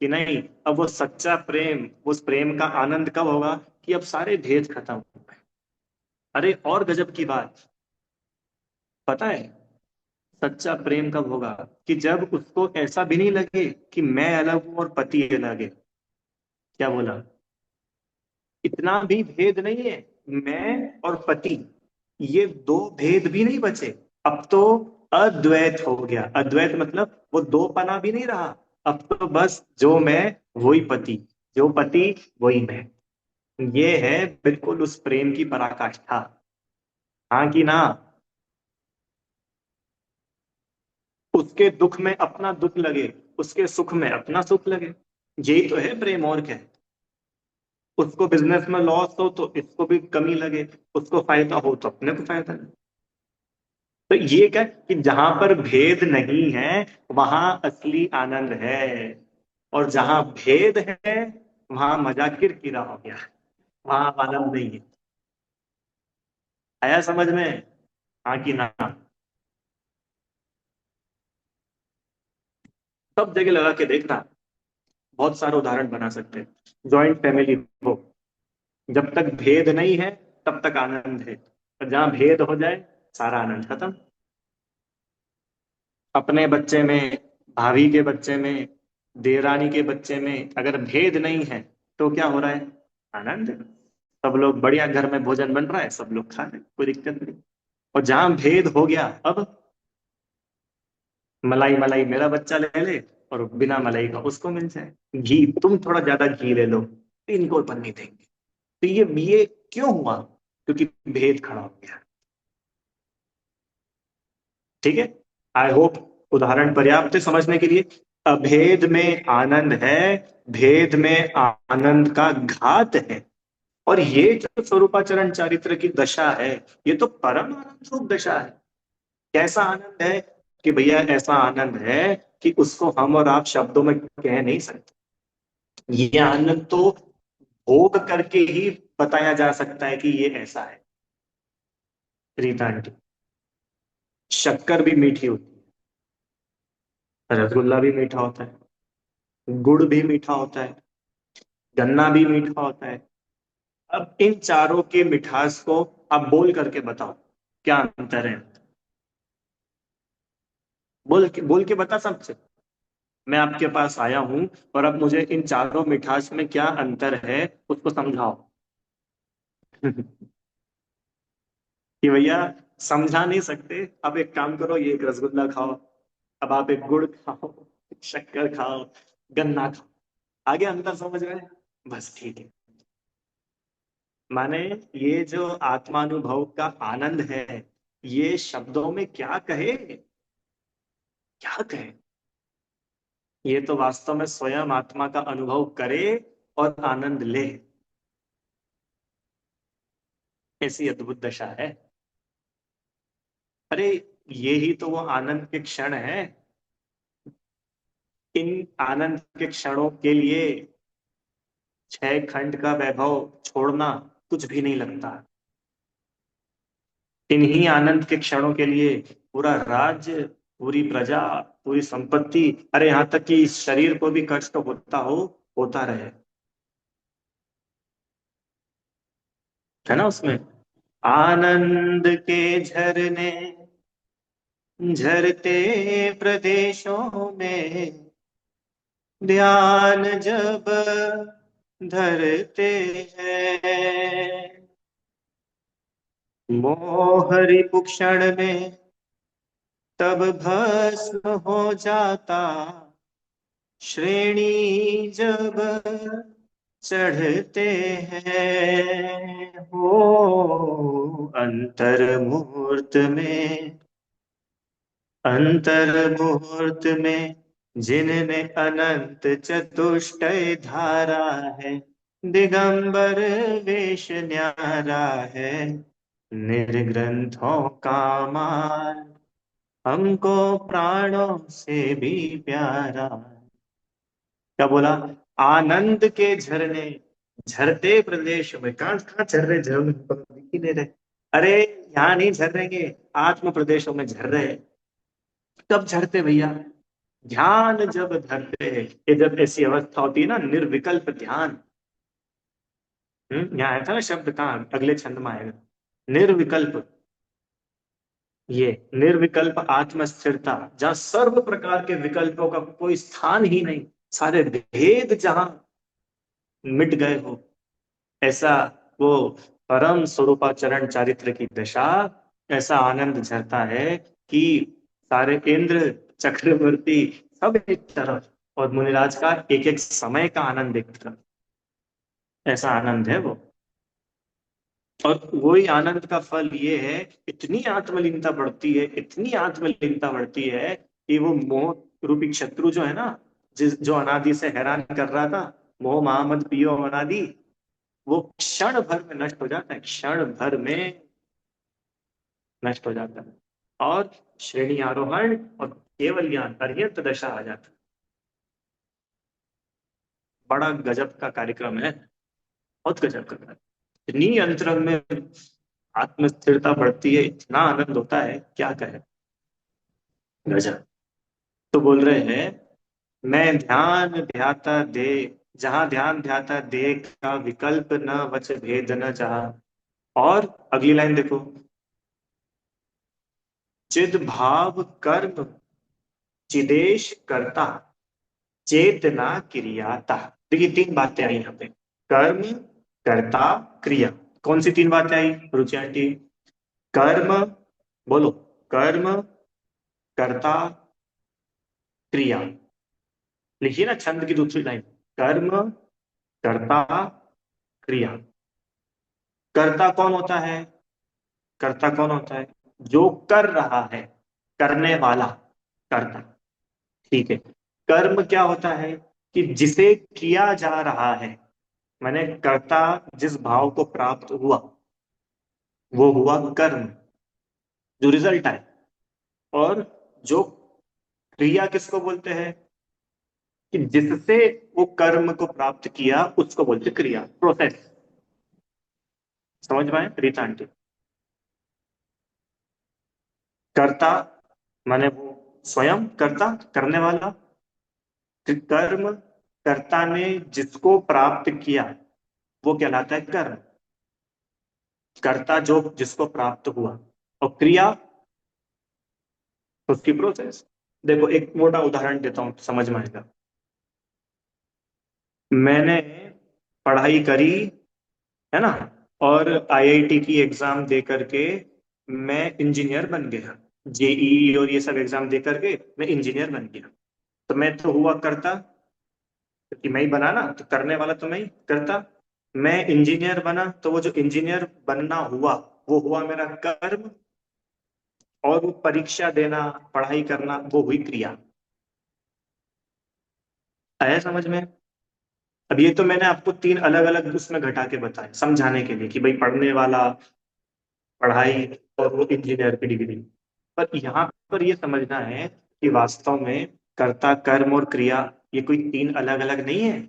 Speaker 1: कि नहीं, अब वो सच्चा प्रेम, उस प्रेम का आनंद कब होगा, कि अब सारे भेद खत्म हो गए। अरे और गजब की बात, पता है सच्चा प्रेम कब होगा? कि जब उसको ऐसा भी नहीं लगे कि मैं अलग हूं और पति अलग है। क्या बोला? इतना भी भेद नहीं है, मैं और पति, ये दो भेद भी नहीं बचे। अब तो अद्वैत हो गया। अद्वैत मतलब वो दो पना भी नहीं रहा। अब तो बस जो मैं वही पति, जो पति वही मैं। ये है बिल्कुल उस प्रेम की पराकाष्ठा। हाँ कि ना? उसके दुख में अपना दुख लगे, उसके सुख में अपना सुख लगे। यही तो है प्रेम, और क्या है? उसको बिजनेस में लॉस हो तो इसको भी कमी लगे, उसको फायदा हो तो अपने को फायदा लगे। तो ये क्या कि जहां पर भेद नहीं है वहां असली आनंद है, और जहां भेद है वहां मजा किरकिरा हो गया, वहां आनंद नहीं है। आया समझ में? हाँ कि ना? सब जगह लगा के देखना, बहुत सारे उदाहरण बना सकते हैं। जॉइंट फैमिली हो, जब तक भेद नहीं है तब तक आनंद है, और जहां भेद हो जाए सारा आनंद खत्म। अपने बच्चे में, भाभी के बच्चे में, देवरानी के बच्चे में अगर भेद नहीं है तो क्या हो रहा है? आनंद। सब लोग बढ़िया, घर में भोजन बन रहा है, सब लोग खा रहे हैं, कोई दिक्कत नहीं। और जहां भेद हो गया, अब मलाई मलाई मेरा बच्चा ले ले और बिना मलाई का उसको मिल जाए, घी तुम थोड़ा ज्यादा घी ले लो, इनको अपन नहीं देंगे। तो ये क्यों हुआ? क्योंकि भेद खड़ा हो गया। ठीक है, आई होप उदाहरण पर्याप्त है समझने के लिए। अभेद में आनंद है, भेद में आनंद का घात है। और ये जो स्वरूपाचरण चारित्र की दशा है, ये तो परम आनंद रूप दशा है। कैसा आनंद है कि भैया, ऐसा आनंद है कि उसको हम और आप शब्दों में कह नहीं सकते। ये आनंद तो भोग करके ही बताया जा सकता है कि ये ऐसा है। रीता आंटी, शक्कर भी मीठी होती है, रसगुल्ला भी मीठा होता है, गुड़ भी मीठा होता है, गन्ना भी मीठा होता है। अब इन चारों के मिठास को आप बोल करके बताओ, क्या अंतर है? बोल के बता सबसे। मैं आपके पास आया हूं और अब मुझे इन चारों मिठास में क्या अंतर है उसको समझाओ। कि भैया समझा नहीं सकते, अब एक काम करो, ये एक रसगुल्ला खाओ, अब आप एक गुड़ खाओ, शक्कर खाओ, गन्ना खाओ, आगे अंतर समझ गए? बस ठीक है। माने ये जो आत्मानुभव का आनंद है, ये शब्दों में क्या कहे, क्या कहे? ये तो वास्तव में स्वयं आत्मा का अनुभव करे और आनंद ले, ऐसी अद्भुत दशा है। अरे ये ही तो वो आनंद के क्षण है। इन आनंद के क्षणों के लिए 6 खंड का वैभव छोड़ना कुछ भी नहीं लगता। इन्हीं आनंद के क्षणों के लिए पूरा राज्य, पूरी प्रजा, पूरी संपत्ति, अरे यहाँ तक कि इस शरीर को भी कष्ट होता हो, होता रहे। है ना उसमें? आनंद के झरने झरते प्रदेशों में, ध्यान जब धरते हैं, मोहरी क्षण में तब भस्म हो जाता, श्रेणी जब चढ़ते हैं, हो अंतर मुहूर्त में, अंतर मुहूर्त में जिनमें अनंत चतुष्टय धारा है, दिगंबर वेश न्यारा है, निर्ग्रंथों का मान हमको प्राणों से भी प्यारा। क्या बोला? आनंद के झरने झरते प्रदेश में, कहां कहां झर रहे झरने, तो दिख ही नहीं रहे। अरे यहाँ नहीं झर रहे, आत्म प्रदेशों में झर रहे। कब झरते भैया? ध्यान जब धरते हैं, ये जब ऐसी अवस्था होती है ना, निर्विकल्प ध्यान, यहाँ आया था ना शब्द, कहाँ अगले छंद में आएगा। निर्विकल्प, ये निर्विकल्प आत्म स्थिरता, जहाँ सर्व प्रकार के विकल्पों का कोई स्थान ही नहीं, सारे भेद जहां मिट गए हो, ऐसा वो परम स्वरूपाचरण चारित्र की दशा, ऐसा आनंद झरता है कि सारे इंद्र चक्रवर्ती सब एक तरफ, और मुनिराज का एक एक समय का आनंद एक तरफ, ऐसा आनंद है वो। और वही आनंद का फल ये है, इतनी आत्मलीनता बढ़ती है, इतनी आत्मलीनता बढ़ती है कि वो मोह रूपी शत्रु जो है ना, जिस जो अनादि से हैरान कर रहा था, मोह महामद पियो अनादि, वो क्षण भर में नष्ट हो जाता है, क्षण भर में नष्ट हो जाता है, और श्रेणी आरोहण और केवल ज्ञान पर्यंत दशा आ जाता है। बड़ा गजब का कार्यक्रम है, बहुत गजब का कार्यक्रम। इतनी अंतरंग में आत्म स्थिरता बढ़ती है, इतना आनंद होता है, क्या कहे। गजब। तो बोल रहे हैं, मैं ध्यान ध्याता दे, जहां ध्यान ध्याता दे का विकल्प न वच भेद न जहा। और अगली लाइन देखो, चिद भाव कर्म चिदेश करता चेतना क्रियाता। देखिए तीन बातें आई यहाँ पे, कर्म, कर्ता, क्रिया। कौन सी तीन बातें आई रुचि आंटी? कर्म, बोलो, कर्म, कर्ता, क्रिया। लिखिए ना छंद की दूसरी लाइन, कर्म, कर्ता, क्रिया। कर्ता कौन होता है? कर्ता कौन होता है? जो कर रहा है, करने वाला, कर्ता। ठीक है। कर्म क्या होता है? कि जिसे किया जा रहा है, मैंने कर्ता जिस भाव को प्राप्त हुआ, वो हुआ कर्म, जो रिजल्ट है। और जो क्रिया किसको बोलते हैं? कि जिससे वो कर्म को प्राप्त किया, उसको बोलते क्रिया, प्रोसेस। समझ पाए रीता आंटी? कर्ता माने वो स्वयं कर्ता, करने वाला। फिर कर्म, कर्ता ने जिसको प्राप्त किया, वो कहलाता है कर्म, कर्ता जो जिसको प्राप्त हुआ। और क्रिया, उसकी प्रोसेस। देखो एक मोटा उदाहरण देता हूं, समझ में आएगा। मैंने पढ़ाई करी, है ना, और आईआईटी की एग्जाम दे करके मैं इंजीनियर बन गया, जेईई और ये सब एग्जाम दे करके मैं इंजीनियर बन गया। तो मैं तो हुआ करता, क्योंकि मैं ही बना ना, तो करने वाला तो मैं ही, करता। मैं इंजीनियर बना, तो वो जो इंजीनियर बनना हुआ, वो हुआ मेरा कर्म। और वो परीक्षा देना, पढ़ाई करना, वो हुई क्रिया। आया समझ में? अब ये तो मैंने आपको तीन अलग अलग उसमें घटा के बताया समझाने के लिए, कि भाई पढ़ने वाला, पढ़ाई, और वो इंजीनियर की डिग्री। पर यहाँ पर ये समझना है कि वास्तव में कर्ता, कर्म और क्रिया, ये कोई तीन अलग अलग नहीं है।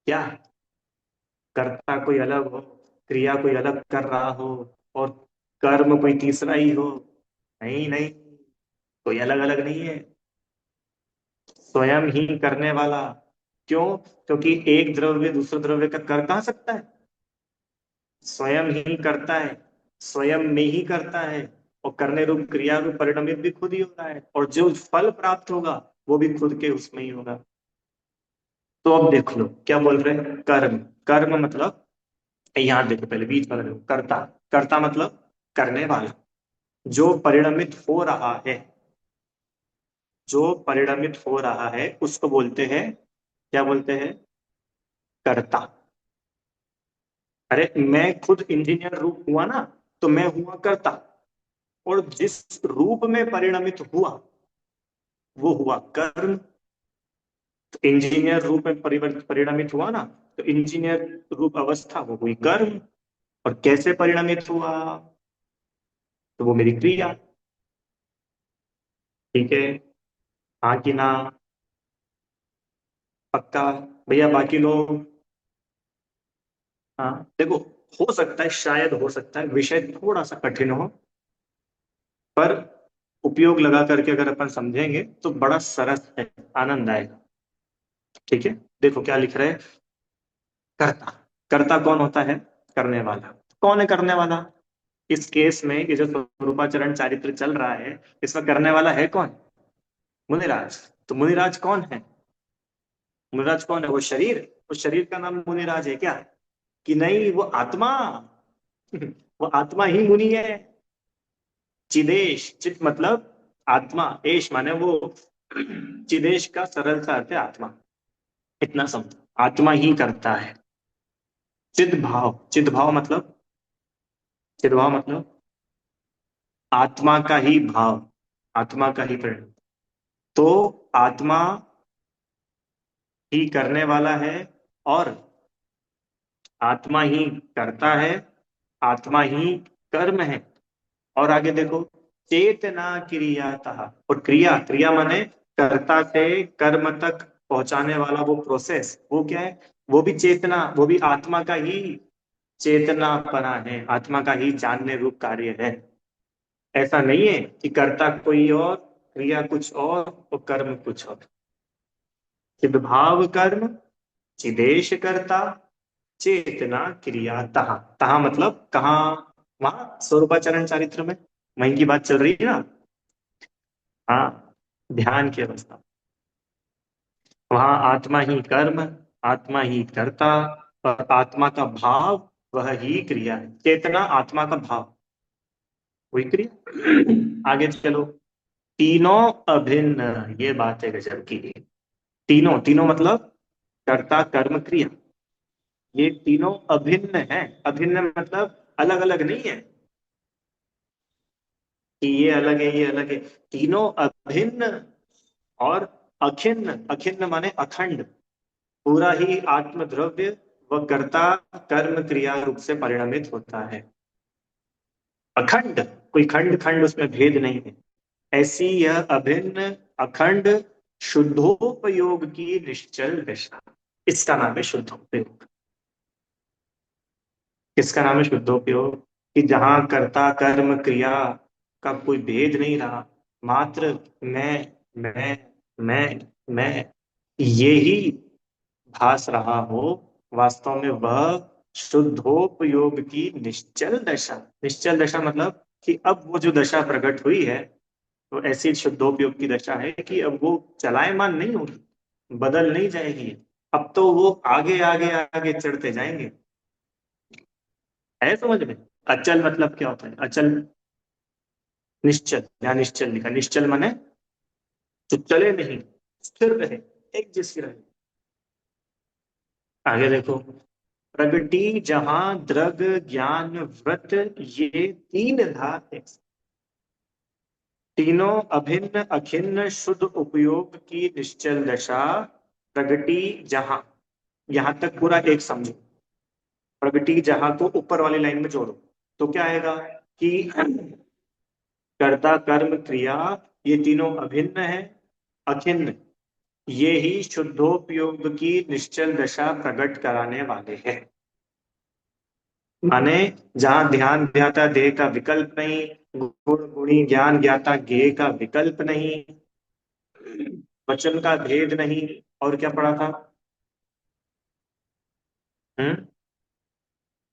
Speaker 1: क्या? कर्ता कोई अलग हो, क्रिया कोई अलग कर रहा हो, और कर्म कोई तीसरा ही हो? नहीं नहीं, कोई अलग अलग नहीं है, स्वयं ही करने वाला। क्यों? क्योंकि एक द्रव्य दूसरे द्रव्य का कर कहाँ सकता है? स्वयं ही करता है, स्वयं में ही करता है। और करने रूप क्रिया रूप परिणमित भी खुद ही होता है, और जो फल प्राप्त होगा, वो भी खुद के उसमें ही होगा। तो अब देख लो क्या बोल रहे हैं, कर्म। कर्म मतलब, यहाँ देखो पहले बीच में देखो, कर्ता। कर्ता मतलब करने वाला, जो परिणमित हो रहा है, जो परिणमित हो रहा है उसको बोलते हैं, क्या बोलते हैं? कर्ता। अरे मैं खुद इंजीनियर रूप हुआ ना, तो मैं हुआ कर्ता। और जिस रूप में परिणमित हुआ, वो हुआ कर्म। तो इंजीनियर रूप में परिवर्तित परिणमित हुआ ना, तो इंजीनियर रूप अवस्था वो हुई कर्म। और कैसे परिणमित हुआ? तो वो मेरी क्रिया। ठीक है? हाँ कि ना? पक्का? भैया बाकी लोग? हाँ देखो, हो सकता है, शायद हो सकता है विषय थोड़ा सा कठिन हो, पर उपयोग लगा करके अगर अपन समझेंगे तो बड़ा सरस है, आनंद आएगा। ठीक है? देखो क्या लिख रहे हैं, कर्ता। कर्ता कौन होता है? करने वाला। कौन है करने वाला? इस केस में ये जो स्वरूपाचरण चारित्र चल रहा है, इसमें करने वाला है कौन? मुनिराज। तो मुनिराज कौन है? मुनिराज कौन है? वो शरीर? उस शरीर का नाम मुनिराज है क्या? कि नहीं, वो आत्मा। वो आत्मा ही मुनि है। चिदेश, चित मतलब आत्मा, एश माने वो। चिदेश का सरल सा अर्थ है आत्मा। इतना समझो, आत्मा ही करता है। चिद भाव, चिद भाव मतलब, चिद भाव मतलब आत्मा का ही भाव, आत्मा का ही परिणाम। तो आत्मा ही करने वाला है, और आत्मा ही करता है, आत्मा ही कर्म है। और आगे देखो, चेतना क्रियातः। और क्रिया, क्रिया माने कर्ता से कर्म तक पहुंचाने वाला वो प्रोसेस, वो क्या है? वो भी चेतना, वो भी आत्मा का ही चेतना पना है, आत्मा का ही जानने रूप कार्य है। ऐसा नहीं है कि कर्ता कोई और, क्रिया कुछ और कर्म कुछ और। चिद्भाव कर्म, चिदेश कर्ता, चेतना क्रिया तहा। तहा मतलब कहाँ? वहां स्वरूपाचरण चारित्र में, वहीं की बात चल रही है ना। हाँ, ध्यान की अवस्था। वहां आत्मा ही कर्म, आत्मा ही कर्ता, और आत्मा का भाव वह ही क्रिया है। चेतना आत्मा का भाव, वही क्रिया। आगे चलो, तीनों अभिन्न। ये बात है गजब की। तीनों, तीनों मतलब कर्ता कर्म क्रिया, ये तीनों अभिन्न है। अभिन्न मतलब अलग अलग नहीं है कि ये अलग है ये अलग है। तीनों अभिन्न और अखिन्न। अखिन्न माने अखंड, पूरा ही आत्म द्रव्य व कर्ता कर्म क्रिया रूप से परिणमित होता है। अखंड, कोई खंड खंड उसमें भेद नहीं है। ऐसी यह अभिन्न अखंड शुद्धोपयोग की निश्चल दशा, इसका नाम है शुद्धोपयोग। किसका नाम है शुद्धोपयोग? कि जहां कर्ता कर्म क्रिया का कोई भेद नहीं रहा, मात्र मैं मैं मैं ये ही भास रहा हो, वास्तव में वह शुद्धोपयोग की निश्चल दशा। निश्चल दशा मतलब कि अब वो जो दशा प्रकट हुई है, तो ऐसी शुद्धोपयोग की दशा है कि अब वो चलायमान नहीं होगी, बदल नहीं जाएगी। अब तो वो आगे आगे आगे चढ़ते जाएंगे। है समझ में? अचल मतलब क्या होता है? अचल, निश्चल, या निश्चल लिखा, निश्चल माने जो चले नहीं, स्थिर रहे, एक जैसी रहे। आगे देखो, प्रगति जहां द्रग ज्ञान व्रत, ये तीन धात, तीनों अभिन्न अखिन्न शुद्ध उपयोग की निश्चल दशा। प्रगति जहां, यहां तक पूरा एक समझो। प्रगति जहां को ऊपर वाली लाइन में जोड़ो, तो क्या आएगा? कि कर्ता कर्म क्रिया ये तीनों अभिन्न है, अखिन्न, ये ही शुद्धोपयोग की निश्चल दशा प्रकट कराने वाले हैं। माने जहां ध्यान ध्याता देह का विकल्प नहीं, गुण गुणी ज्ञान ज्ञाता ज्ञेय का विकल्प नहीं, वचन का भेद नहीं, और क्या पढ़ा था? हम्म,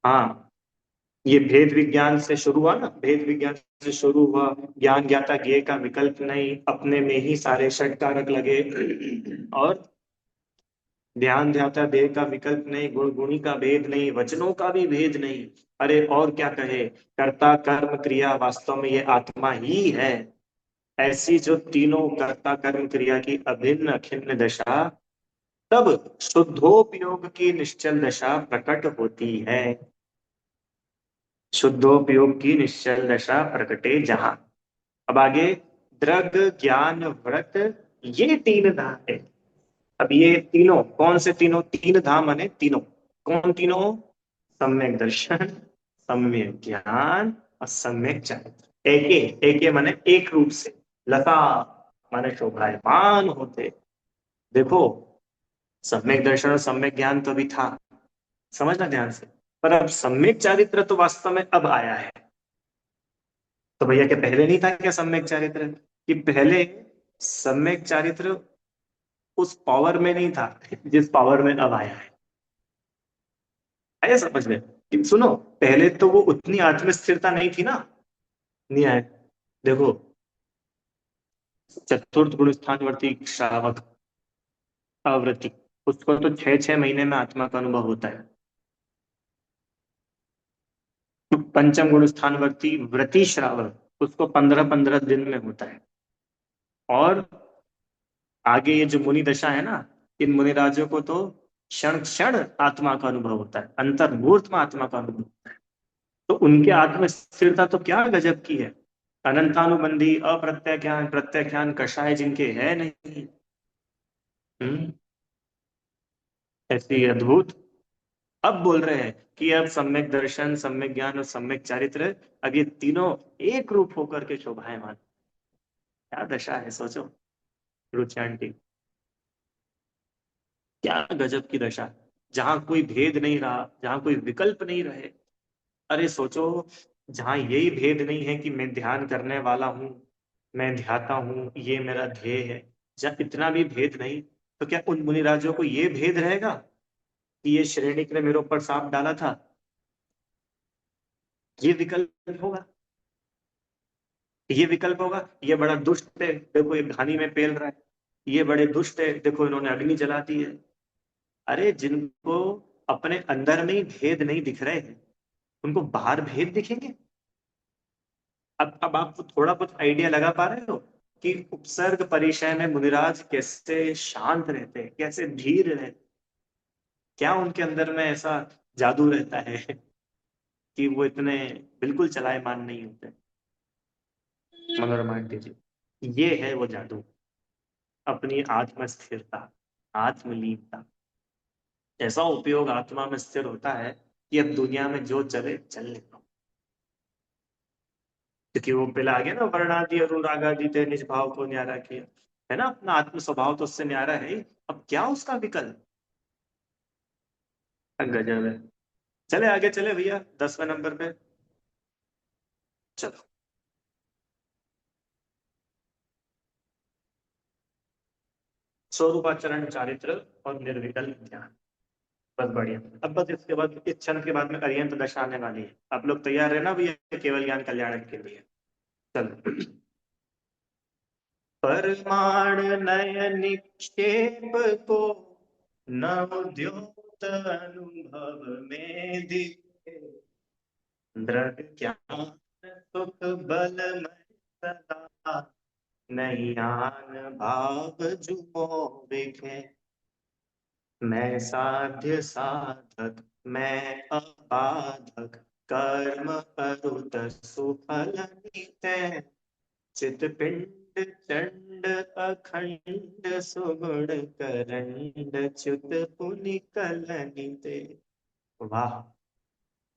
Speaker 1: हाँ, ये भेद विज्ञान से शुरू हुआ ना, भेद विज्ञान से शुरू हुआ। ज्ञान ज्ञाता ज्ञेय का विकल्प नहीं, अपने में ही सारे षट कारक लगे। और ध्यान ध्याता देह का विकल्प नहीं, गुण गुणी का भेद नहीं, वचनों का भी भेद नहीं। अरे और क्या कहे, कर्ता कर्म क्रिया वास्तव में ये आत्मा ही है। ऐसी जो तीनों कर्ता कर्म क्रिया की अभिन्न अखिन्न दशा, तब शुद्धोपयोग की निश्चल दशा प्रकट होती है। शुद्धोपयोग की निश्चल दशा प्रकटे जहां। अब आगे, द्रग ज्ञान व्रत, ये तीन धाम है। अब ये तीनों कौन से तीनों? तीन धाम माने तीनों, कौन तीनों? सम्यक दर्शन, सम्यक ज्ञान और सम्यक चारित्र। एके माने एक रूप से, लता माने शोभायमान होते। देखो, सम्यक दर्शन और सम्यक ज्ञान तो भी था, समझना ध्यान से, पर अब सम्यक चारित्र तो वास्तव में अब आया है। तो भैया क्या पहले नहीं था क्या सम्यक चारित्र? कि पहले सम्यक चारित्र उस पावर में नहीं था जिस पावर में अब आया है। आया समझ में? कि सुनो, पहले तो वो उतनी आत्मस्थिरता नहीं थी ना। नहीं आया? देखो, चतुर्थ गुण स्थानवर्ती श्रावक आवृत्ति, उसको तो 6 6 महीने में आत्मा का अनुभव होता है। तो पंचम गुण स्थानवर्ती व्रति श्रावक, उसको 15 15 दिन में होता है। और आगे ये जो मुनि दशा है ना, इन मुनिराजों को तो क्षण क्षण आत्मा का अनुभव होता है, अंतर्मूर्त में आत्मा का अनुभव। तो उनके आत्म स्थिरता तो क्या गजब की है। अनंतानुबंधी अप्रत्यज्ञान प्रत्यज्ञान कषाय जिनके है नहीं। हम्म, ऐसी अद्भुत। अब बोल रहे हैं कि अब सम्यक दर्शन, सम्यक ज्ञान और सम्यक चारित्र, अब ये तीनों एक रूप होकर के शोभायमान। क्या दशा है सोचो, रुचि आंटी। क्या गजब की दशा। जहां कोई भेद नहीं रहा, जहां कोई विकल्प नहीं रहे। अरे सोचो, जहां यही भेद नहीं है कि मैं ध्यान करने वाला हूं, मैं ध्याता हूं, ये मेरा ध्येय है, जब इतना भी भेद नहीं, तो क्या उन मुनिराजों को ये भेद रहेगा कि ये श्रेणिक ने मेरे ऊपर सांप डाला था? ये विकल्प होगा? ये विकल्प होगा? ये बड़ा दुष्ट है, देखो ये घानी में पेल रहा है। ये बड़े दुष्ट है, देखो इन्होंने अग्नि जला दी है। अरे जिनको अपने अंदर में ही भेद नहीं दिख रहे हैं, उनको बाहर भेद दिखेंगे? अब आप थोड़ा बहुत आइडिया लगा पा रहे हो कि उपसर्ग परिचय में मुनिराज कैसे शांत रहते हैं, कैसे धीर रहते हैं। क्या उनके अंदर में ऐसा जादू रहता है कि वो इतने बिल्कुल चलायमान नहीं होते? मनोरमा आंटी जी, ये है वो जादू, अपनी आत्म स्थिरता, आत्मलीनता। ऐसा उपयोग आत्मा में स्थिर होता है कि अब दुनिया में जो चले चलने दो। क्योंकि वो पहले आ गया ना, वर्णादि अनुरागादि ते निज भाव को न्यारा किया, है ना, अपना आत्म स्वभाव तो उससे न्यारा है ही। अब क्या उसका विकल्प? गजब है। चले आगे चले भैया, 10वें नंबर पे। चलो। स्वरूपाचरण चारित्र और निर्विकल्प ध्यान। बस बढ़िया। अब बस इसके बाद, इस क्षण के बाद में अरियंत दशा आने वाली है, आप लोग तैयार है ना भैया, केवल ज्ञान कल्याण के लिए? चलो। परमाण नय निक्षेप को नव द्योत अनुभव में दिखे, दृढ़ ज्ञान सुख बल में सदा, नहीं आन भाव जुमो बिखे। मैं साध्य साधक मैं अबाधक, कर्म अरुत सुफल नीते, चित पिंड चंड अखंड सुगुण करंड, च्युत पुनि कलनिते। वाह,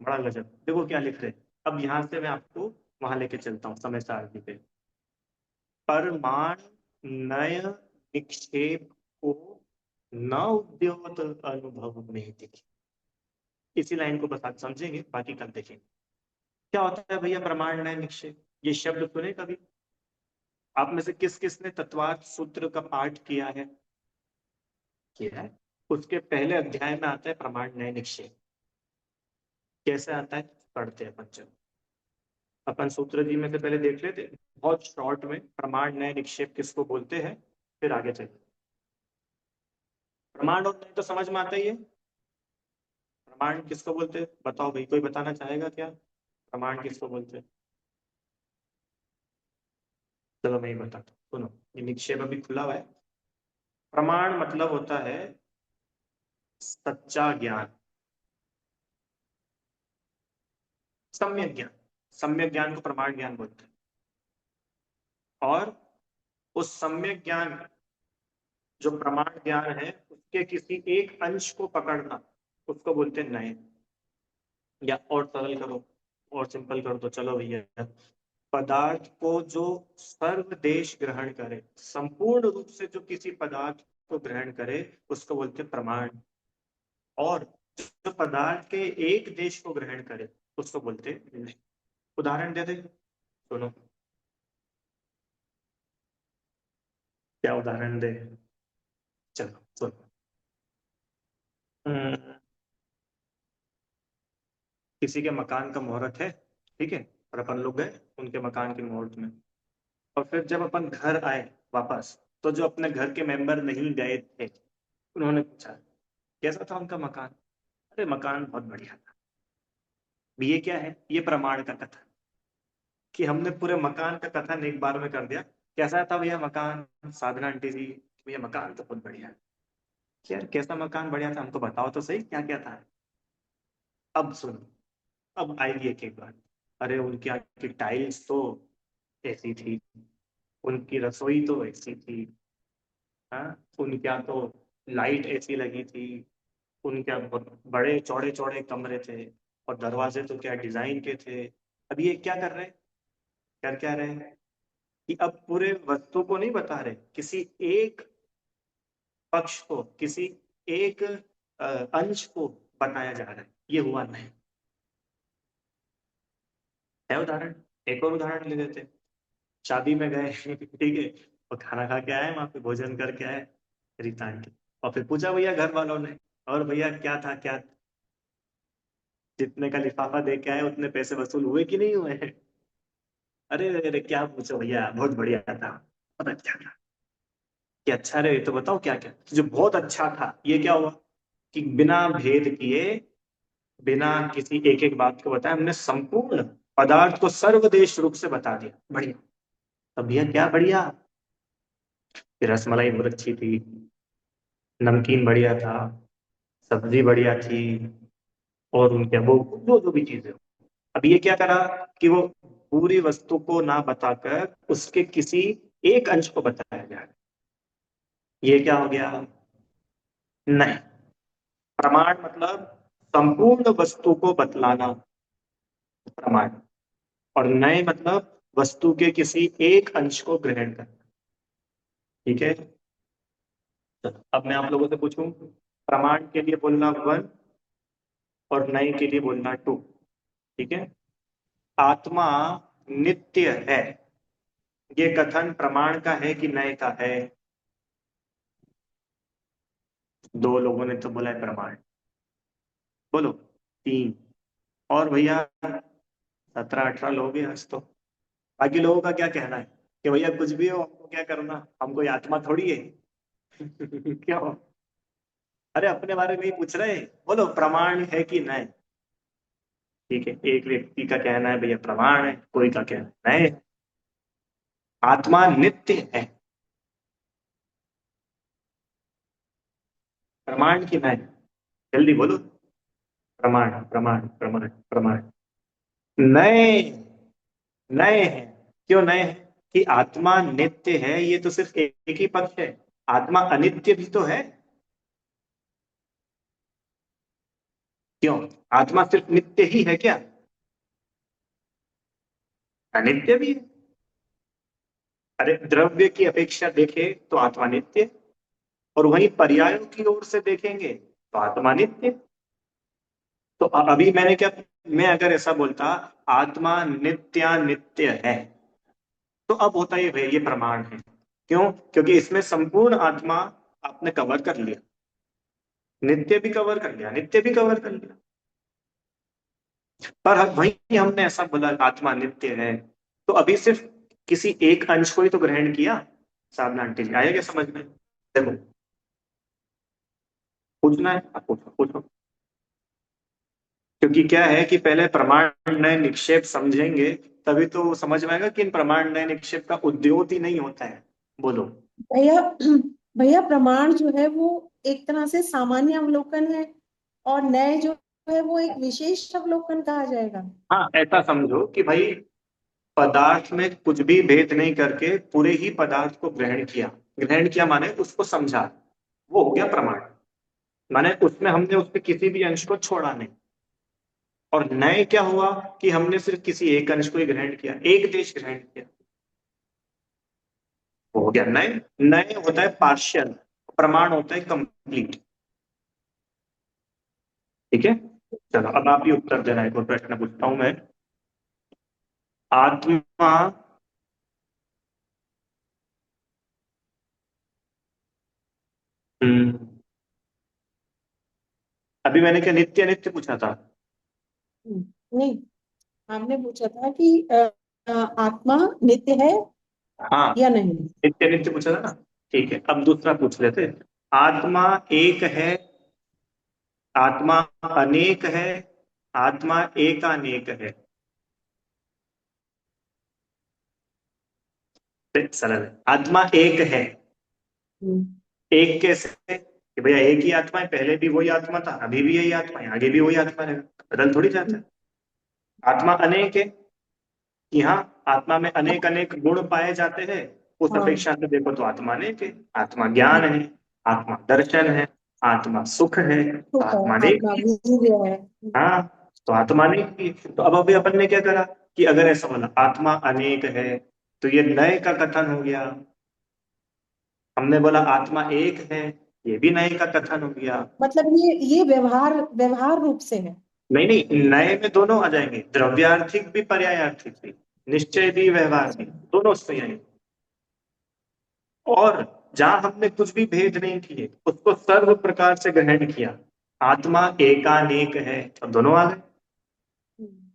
Speaker 1: बड़ा गजब। देखो क्या लिख रहे हैं। अब यहां से मैं आपको वहां लेके चलता हूँ समय सारणी पे। परमाण नय निक्षेप को न उद्योत अनुभव में दिखे। इसी लाइन को बस आज समझेंगे, बाकी कल देखेंगे। क्या होता है भैया प्रमाण नय निक्षेप? ये शब्द सुने कभी? आप में से किस किस ने तत्वार्थ सूत्र का पाठ किया है? किया है। उसके पहले अध्याय में आता है प्रमाण नय निक्षेप। कैसे आता है, पढ़ते हैं अपन। चलो, अपन सूत्र जी में से पहले देख लेते हैं, बहुत शॉर्ट में, प्रमाण नय निक्षेप किसको बोलते हैं, फिर आगे चलते। प्रमाण और नय तो समझ में आता ही है। प्रमाण किसको बोलते हैं बताओ भाई, कोई बताना चाहेगा क्या? प्रमाण किसको बोलते हैं? चलो मैं ही बताता हूँ, सुनो। ये निक्षेप अभी खुला हुआ है। प्रमाण मतलब होता है सच्चा ज्ञान, सम्यक ज्ञान। सम्यक ज्ञान को प्रमाण ज्ञान बोलते हैं। और उस सम्यक ज्ञान, जो प्रमाण ज्ञान है, उसके किसी एक अंश को पकड़ना, उसको बोलते हैं नय। या और सरल करो, और सिंपल कर दो, चलो भैया। पदार्थ को जो सर्वदेश ग्रहण करे, संपूर्ण रूप से जो किसी पदार्थ को ग्रहण करे, उसको बोलते हैं प्रमाण। और जो पदार्थ के एक देश को ग्रहण करे, उसको बोलते हैं नय। उदाहरण दे दे, सुनो। क्या उदाहरण दे? चलो सुनो। किसी के मकान का मुहूर्त है, ठीक है, और अपन लोग गए उनके मकान के मुहूर्त में। और फिर जब अपन घर आए वापस, तो जो अपने घर के मेंबर नहीं गए थे, उन्होंने पूछा कैसा था उनका मकान। अरे मकान बहुत बढ़िया था। ये क्या है, ये प्रमाण का कथन, कि हमने पूरे मकान का कथन एक बार में कर दिया। कैसा था भैया मकान, साधना आंटी जी, भैया मकान तो बहुत बढ़िया है। यार कैसा मकान बढ़िया था, हमको बताओ तो सही क्या क्या था। अब सुनो, अब आएगी एक एक बात। अरे उनकी यहाँ की टाइल्स तो ऐसी थी, उनकी रसोई तो ऐसी थी, हाँ, उनके यहाँ तो लाइट ऐसी लगी थी, उनके यहाँ बहुत बड़े चौड़े चौड़े कमरे थे, और दरवाजे तो क्या डिजाइन के थे। अब ये क्या कर रहे हैं, कर क्या रहे हैं, कि अब पूरे वस्तु को नहीं बता रहे, किसी एक पक्ष को, किसी एक अंश को बताया जा रहा है। ये हुआ नहीं है उदाहरण। एक और उदाहरण ले लेते हैं। शादी में गए ठीक है, और खाना खा के आए, वहां पे भोजन करके आए रीता आंटी, और फिर पूछा भैया घर वालों ने, और भैया क्या था क्या, जितने का लिफाफा दे के आए उतने पैसे वसूल हुए कि नहीं हुए। अरे अरे क्या पूछो भैया, बहुत बढ़िया था, बहुत अच्छा था। कि अच्छा रहे तो बताओ क्या क्या, जो बहुत अच्छा था ये क्या हुआ, कि बिना भेद किए, बिना किसी एक एक बात को बताया, हमने संपूर्ण पदार्थ को सर्वदेश रूप से बता दिया। बढ़िया। तो भैया क्या बढ़िया, कि रसमलाई बहुत अच्छी थी, नमकीन बढ़िया था, सब्जी बढ़िया थी, और उनके वो जो जो भी चीजें। अब ये क्या करा, कि वो पूरी वस्तु को ना बताकर उसके किसी एक अंश को बताया जाए। ये क्या हो गया, नहीं। प्रमाण मतलब संपूर्ण वस्तु को बतलाना, प्रमाण। और नए मतलब वस्तु के किसी एक अंश को ग्रहण करना। ठीक है, तो अब मैं आप लोगों से पूछूं, प्रमाण के लिए बोलना वन, और नए के लिए बोलना टू। ठीक है। आत्मा नित्य है, ये कथन प्रमाण का है कि नए का है। दो लोगों ने तो बोला है प्रमाण। बोलो, तीन। और भैया 17-18 लोग हैं आज तो। बाकी लोगों का क्या कहना है, कि भैया कुछ भी हो, हमको क्या करना, हमको ये आत्मा थोड़ी है। क्यों, अरे अपने बारे में ही पूछ रहे हैं। बोलो प्रमाण है कि नहीं। ठीक है, एक व्यक्ति का कहना है भैया प्रमाण है, कोई का कहना है नहीं, आत्मा नित्य है। प्रमाण की नहीं, जल्दी बोलो। प्रमाण प्रमाण प्रमाण प्रमाण। नए, नए हैं। क्यों नए हैं, कि आत्मा नित्य है, ये तो सिर्फ एक ही पक्ष है। आत्मा अनित्य भी तो है। क्यों, आत्मा सिर्फ नित्य ही है क्या, अनित्य भी है। अरे द्रव्य की अपेक्षा देखे तो आत्मा नित्य, और वहीं पर्यायों की ओर से देखेंगे तो आत्मा नित्य। तो अभी मैंने क्या, मैं अगर ऐसा बोलता आत्मा नित्यानित्य है, तो अब होता ये प्रमाण है। क्यों, क्योंकि इसमें संपूर्ण आत्मा आपने कवर कर लिया, नित्य भी कवर कर लिया, नित्य भी कवर कर लिया। पर वहीं हमने ऐसा बोला आत्मा नित्य है, तो अभी सिर्फ किसी एक अंश को ही तो ग्रहण किया। साधना आंटी जी, आया क्या समझ में। देखो, पूछना है आप, पूछो पूछो। क्योंकि क्या है कि पहले प्रमाण नए निक्षेप समझेंगे, तभी तो समझ में आएगा कि इन प्रमाण नए निक्षेप का उद्योग ही नहीं होता है। बोलो।
Speaker 2: भैया भैया प्रमाण जो है वो एक तरह से सामान्य अवलोकन है, और नए जो है वो एक विशेष अवलोकन कहा जाएगा।
Speaker 1: हाँ, ऐसा समझो कि भाई पदार्थ में कुछ भी भेद नहीं करके पूरे ही पदार्थ को ग्रहण किया। ग्रहण किया माने उसको समझा, वो हो गया प्रमाण। माने उसमें हमने उसके किसी भी अंश को छोड़ा नहीं। और नए क्या हुआ, कि हमने सिर्फ किसी एक अंश को ही ग्रहण किया, एक देश ग्रहण किया, वो हो गया नए। नए होता है पार्शियल, प्रमाण होता है कंप्लीट। ठीक है, चलो अब आप ही उत्तर देना, एक और प्रश्न पूछता हूं मैं। आत्मा, हम्म, अभी मैंने क्या नित्य नित्य पूछा था।
Speaker 2: नहीं, आपने पूछा था कि आत्मा नित्य है
Speaker 1: हाँ,
Speaker 2: या नहीं।
Speaker 1: नित्य नित्य पूछा था ना। ठीक है, अब दूसरा पूछ लेते हैं। आत्मा एक है, आत्मा अनेक है, आत्मा एकानेक है। सरल है। आत्मा एक है,
Speaker 2: हम्म,
Speaker 1: एक कैसे कि भैया एक ही आत्मा है, पहले भी वही आत्मा था, अभी भी यही आत्मा है, आगे भी वही आत्मा रहेगा, बदल थोड़ी जाता है। आत्मा अनेक है कि हाँ, आत्मा में अनेक अनेक गुण पाए जाते हैं। उस
Speaker 2: हाँ,
Speaker 1: अपेक्षा से देखो तो आत्मा अनेक है। आत्मा ज्ञान
Speaker 2: हाँ,
Speaker 1: है, आत्मा दर्शन है, आत्मा सुख है, तो
Speaker 2: सुख है,
Speaker 1: आत्मा अनेक
Speaker 2: आत्मा
Speaker 1: भी है।
Speaker 2: वीर्य है।
Speaker 1: हाँ, तो आत्मा अनेक भी है। तो अब अभी अपन ने क्या करा कि अगर ऐसा बोला आत्मा अनेक है, तो ये नए का कथन हो गया। हमने बोला आत्मा एक है, ये भी नए का कथन हो गया।
Speaker 2: मतलब ये व्यवहार व्यवहार रूप से है।
Speaker 1: नहीं नहीं, नए में दोनों आ जाएंगे, द्रव्यार्थिक भी पर्यायार्थिक भी, निश्चय भी व्यवहार
Speaker 2: अच्छा।
Speaker 1: भी, दोनों उसमें आएंगे। और जहां हमने कुछ भी भेद नहीं किए, उसको सर्व प्रकार से ग्रहण किया। आत्मा एकानेक है, तो दोनों आ गए।
Speaker 2: हम्म,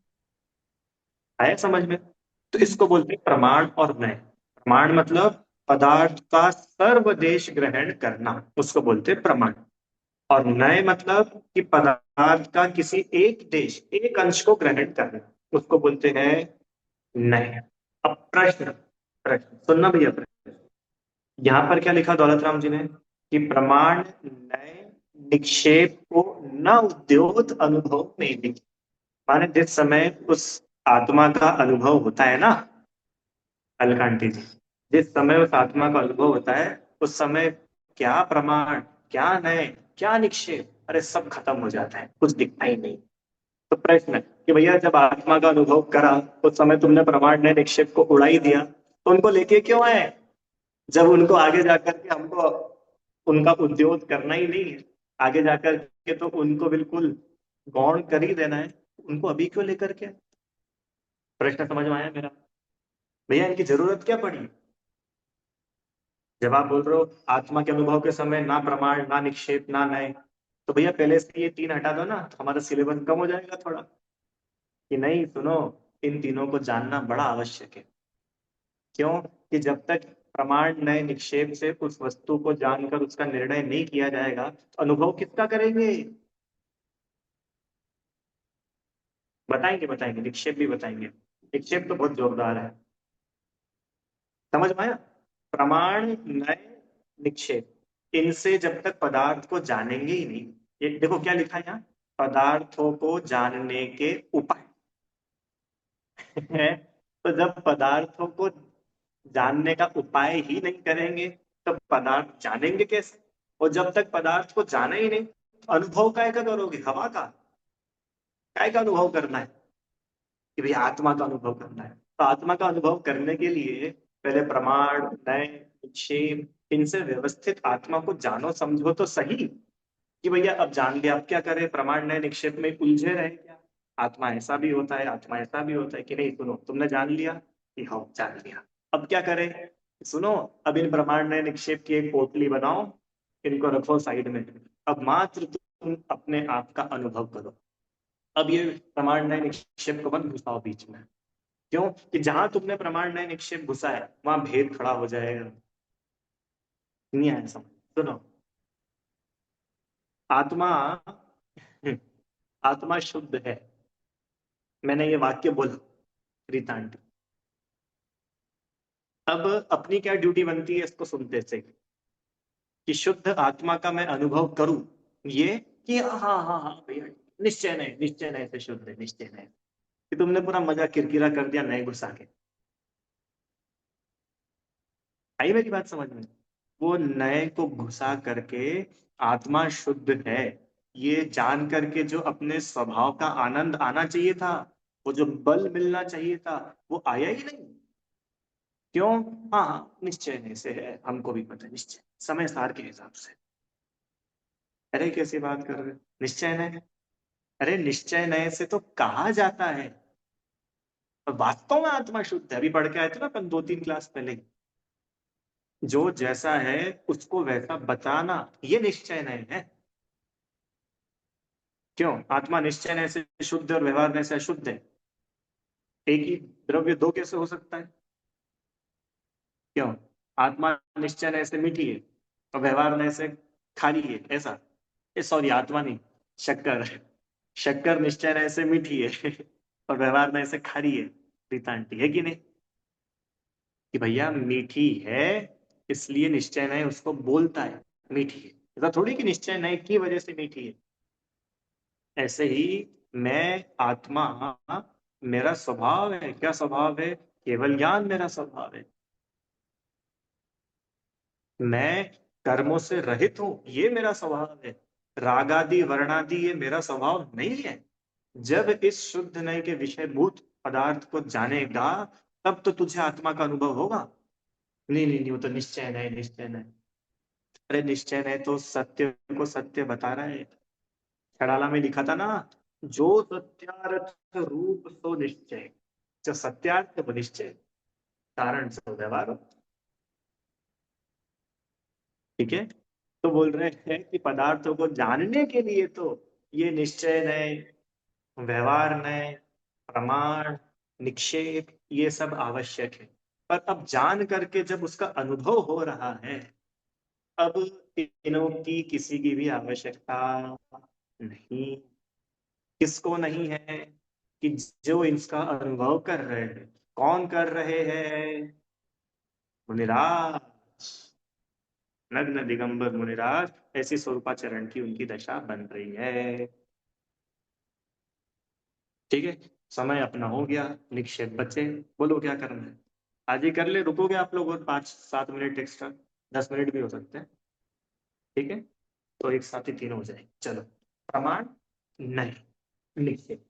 Speaker 1: आया समझ में? तो
Speaker 2: हम्म,
Speaker 1: इसको बोलते हैं प्रमाण और नय। प्रमाण मतलब पदार्थ का सर्वदेश ग्रहण करना, उसको बोलते हैं प्रमाण। और नय मतलब कि पदार्थ का किसी एक देश, एक अंश को ग्रहण करना, उसको बोलते हैं नय। अब प्रश्न, प्रश्न सुनना भैया, प्रश्न। यहाँ पर क्या लिखा दौलत राम जी ने कि प्रमाण नए निक्षेप को न उद्योत अनुभव में लिखी। माने जिस समय उस आत्मा का अनुभव होता है ना, अलकांति जी, जिस समय उस आत्मा का अनुभव होता है, उस समय क्या प्रमाण, क्या नए, क्या निक्षेप, अरे सब खत्म हो जाता है, कुछ दिखता ही नहीं। तो प्रश्न है कि भैया जब आत्मा का अनुभव करा, उस समय तुमने प्रमाण नए निक्षेप को उड़ा ही दिया, तो उनको लेके क्यों आए? जब उनको आगे जाकर के हमको उनका उद्योग करना ही नहीं है, आगे जाकर के तो उनको बिल्कुल गौण कर ही देना है, उनको अभी क्यों लेकर के? प्रश्न समझ में आया मेरा? भैया इनकी जरूरत क्या पड़ी? जब आप बोल रहे हो आत्मा के अनुभव के समय ना प्रमाण ना निक्षेप ना नए, तो भैया पहले से ये तीन हटा दो ना, तो हमारा सिलेबस कम हो जाएगा थोड़ा। कि नहीं सुनो, इन तीनों को जानना बड़ा आवश्यक है। क्यों? कि जब तक प्रमाण नए निक्षेप से उस वस्तु को जानकर उसका निर्णय नहीं किया जाएगा, तो अनुभव किसका करेंगे? बताएंगे बताएंगे, निक्षेप भी बताएंगे। निक्षेप तो बहुत जोरदार है। समझ में आया? प्रमाण नए निक्षेप, इनसे जब तक पदार्थ को जानेंगे ही नहीं। ये देखो क्या लिखा है यहाँ, पदार्थों को जानने के उपाय है। तो जब पदार्थों को जानने का उपाय ही नहीं करेंगे, तो पदार्थ जानेंगे कैसे? और जब तक पदार्थ को जाना ही नहीं, तो अनुभव काय का करोगे? हवा का? काय का अनुभव करना है कि भाई आत्मा का अनुभव करना है? तो आत्मा का अनुभव करने के लिए पहले प्रमाण नए निक्षेप, इनसे व्यवस्थित आत्मा को जानो समझो तो सही। कि भैया अब जान लिया, अब क्या करें? प्रमाण नए निक्षेप में उलझे रहे क्या? आत्मा ऐसा भी होता है, आत्मा ऐसा भी होता है कि नहीं? सुनो, तुमने जान लिया कि हाँ जान लिया, अब क्या करें? सुनो, अब इन प्रमाण नए निक्षेप की एक पोटली बनाओ, इनको रखो साइड में। अब मात्र तुम अपने आप का अनुभव करो। अब ये प्रमाण नए निक्षेप को मत घुसाओ बीच में। क्यों? कि जहां तुमने प्रमाण नए निक्षेप घुसा है, वहां भेद खड़ा हो जाएगा। नहीं आया समझ? सुनो, आत्मा आत्मा शुद्ध है, मैंने ये वाक्य बोला रीता आंटी। अब अपनी क्या ड्यूटी बनती है इसको सुनते से, कि शुद्ध आत्मा का मैं अनुभव करूं, ये कि हाँ हाँ हाँ भैया, निश्चय नहीं, निश्चय नहीं से शुद्ध है, निश्चय नहीं। कि तुमने पूरा मजा किरकिरा कर दिया नए घुसा के। आई मेरी बात समझ में? वो नए को घुसा करके आत्मा शुद्ध है, ये जान करके जो अपने स्वभाव का आनंद आना चाहिए था, वो जो बल मिलना चाहिए था, वो आया ही नहीं। क्यों? हाँ हाँ, निश्चय नहीं से है, हमको भी पता है, निश्चय समय सार के हिसाब से। अरे कैसी बात कर रहे हो? निश्चय नहीं? अरे निश्चय नय से तो कहा जाता है, और वास्तव में आत्मा शुद्ध है। अभी पढ़ के आए थे ना अपन 2-3 क्लास पहले, जो जैसा है उसको वैसा बताना, ये निश्चय नय है। क्यों? आत्मा निश्चय से शुद्ध और व्यवहार में से अशुद्ध है। एक ही द्रव्य दो कैसे हो सकता है? क्यों? आत्मा निश्चय से मीठी है और व्यवहार में से खारी है, ऐसा? सॉरी, आत्मा नहीं, शक्कर। शक्कर निश्चय से मीठी है और व्यवहार में से खारी है। रीता आंटी, है कि नहीं? कि भैया मीठी है इसलिए निश्चय नय उसको बोलता है मीठी है, ऐसा थोड़ी कि निश्चय नय की वजह से मीठी है। ऐसे ही मैं आत्मा, मेरा स्वभाव है, क्या स्वभाव है? केवल ज्ञान मेरा स्वभाव है। मैं कर्मों से रहित हूं, ये मेरा स्वभाव है। रागादि वर्णादि ये मेरा स्वभाव नहीं है। जब इस शुद्ध नय के विषयभूत पदार्थ को जानेगा तब तो तुझे आत्मा का अनुभव होगा। नहीं नहीं नहीं, वो तो निश्चय नहीं, निश्चय नहीं। अरे निश्चय नहीं तो सत्य को सत्य बता रहा है। छड़ाला में लिखा था ना, जो सत्यार्थ रूप सो निश्चय। जो सत्यार्थ है वो निश्चय, कारण सो व्यवहार। ठीक है। तो बोल रहे हैं कि पदार्थों को जानने के लिए तो ये निश्चय नय, व्यवहार नय, प्रमाण, निक्षेप, ये सब आवश्यक है। पर अब जान करके जब उसका अनुभव हो रहा है, अब तीनों की किसी की भी आवश्यकता नहीं। किसको नहीं है? कि जो इसका अनुभव कर रहे हैं। कौन कर रहे हैं? मुनिराज। नग्न दिगंबर मुनिराज, ऐसी स्वरूपाचरण की उनकी दशा बन रही है। ठीक है। समय अपना हो गया, निक्षेप बचे। बोलो क्या करना है? आज ही कर ले, रुकोगे आप लोग और 5-7 मिनट एक्स्ट्रा? 10 मिनट भी हो सकते हैं। ठीक है। तो एक साथ ही तीन हो जाए, चलो। प्रमाण नहीं, निक्षेप।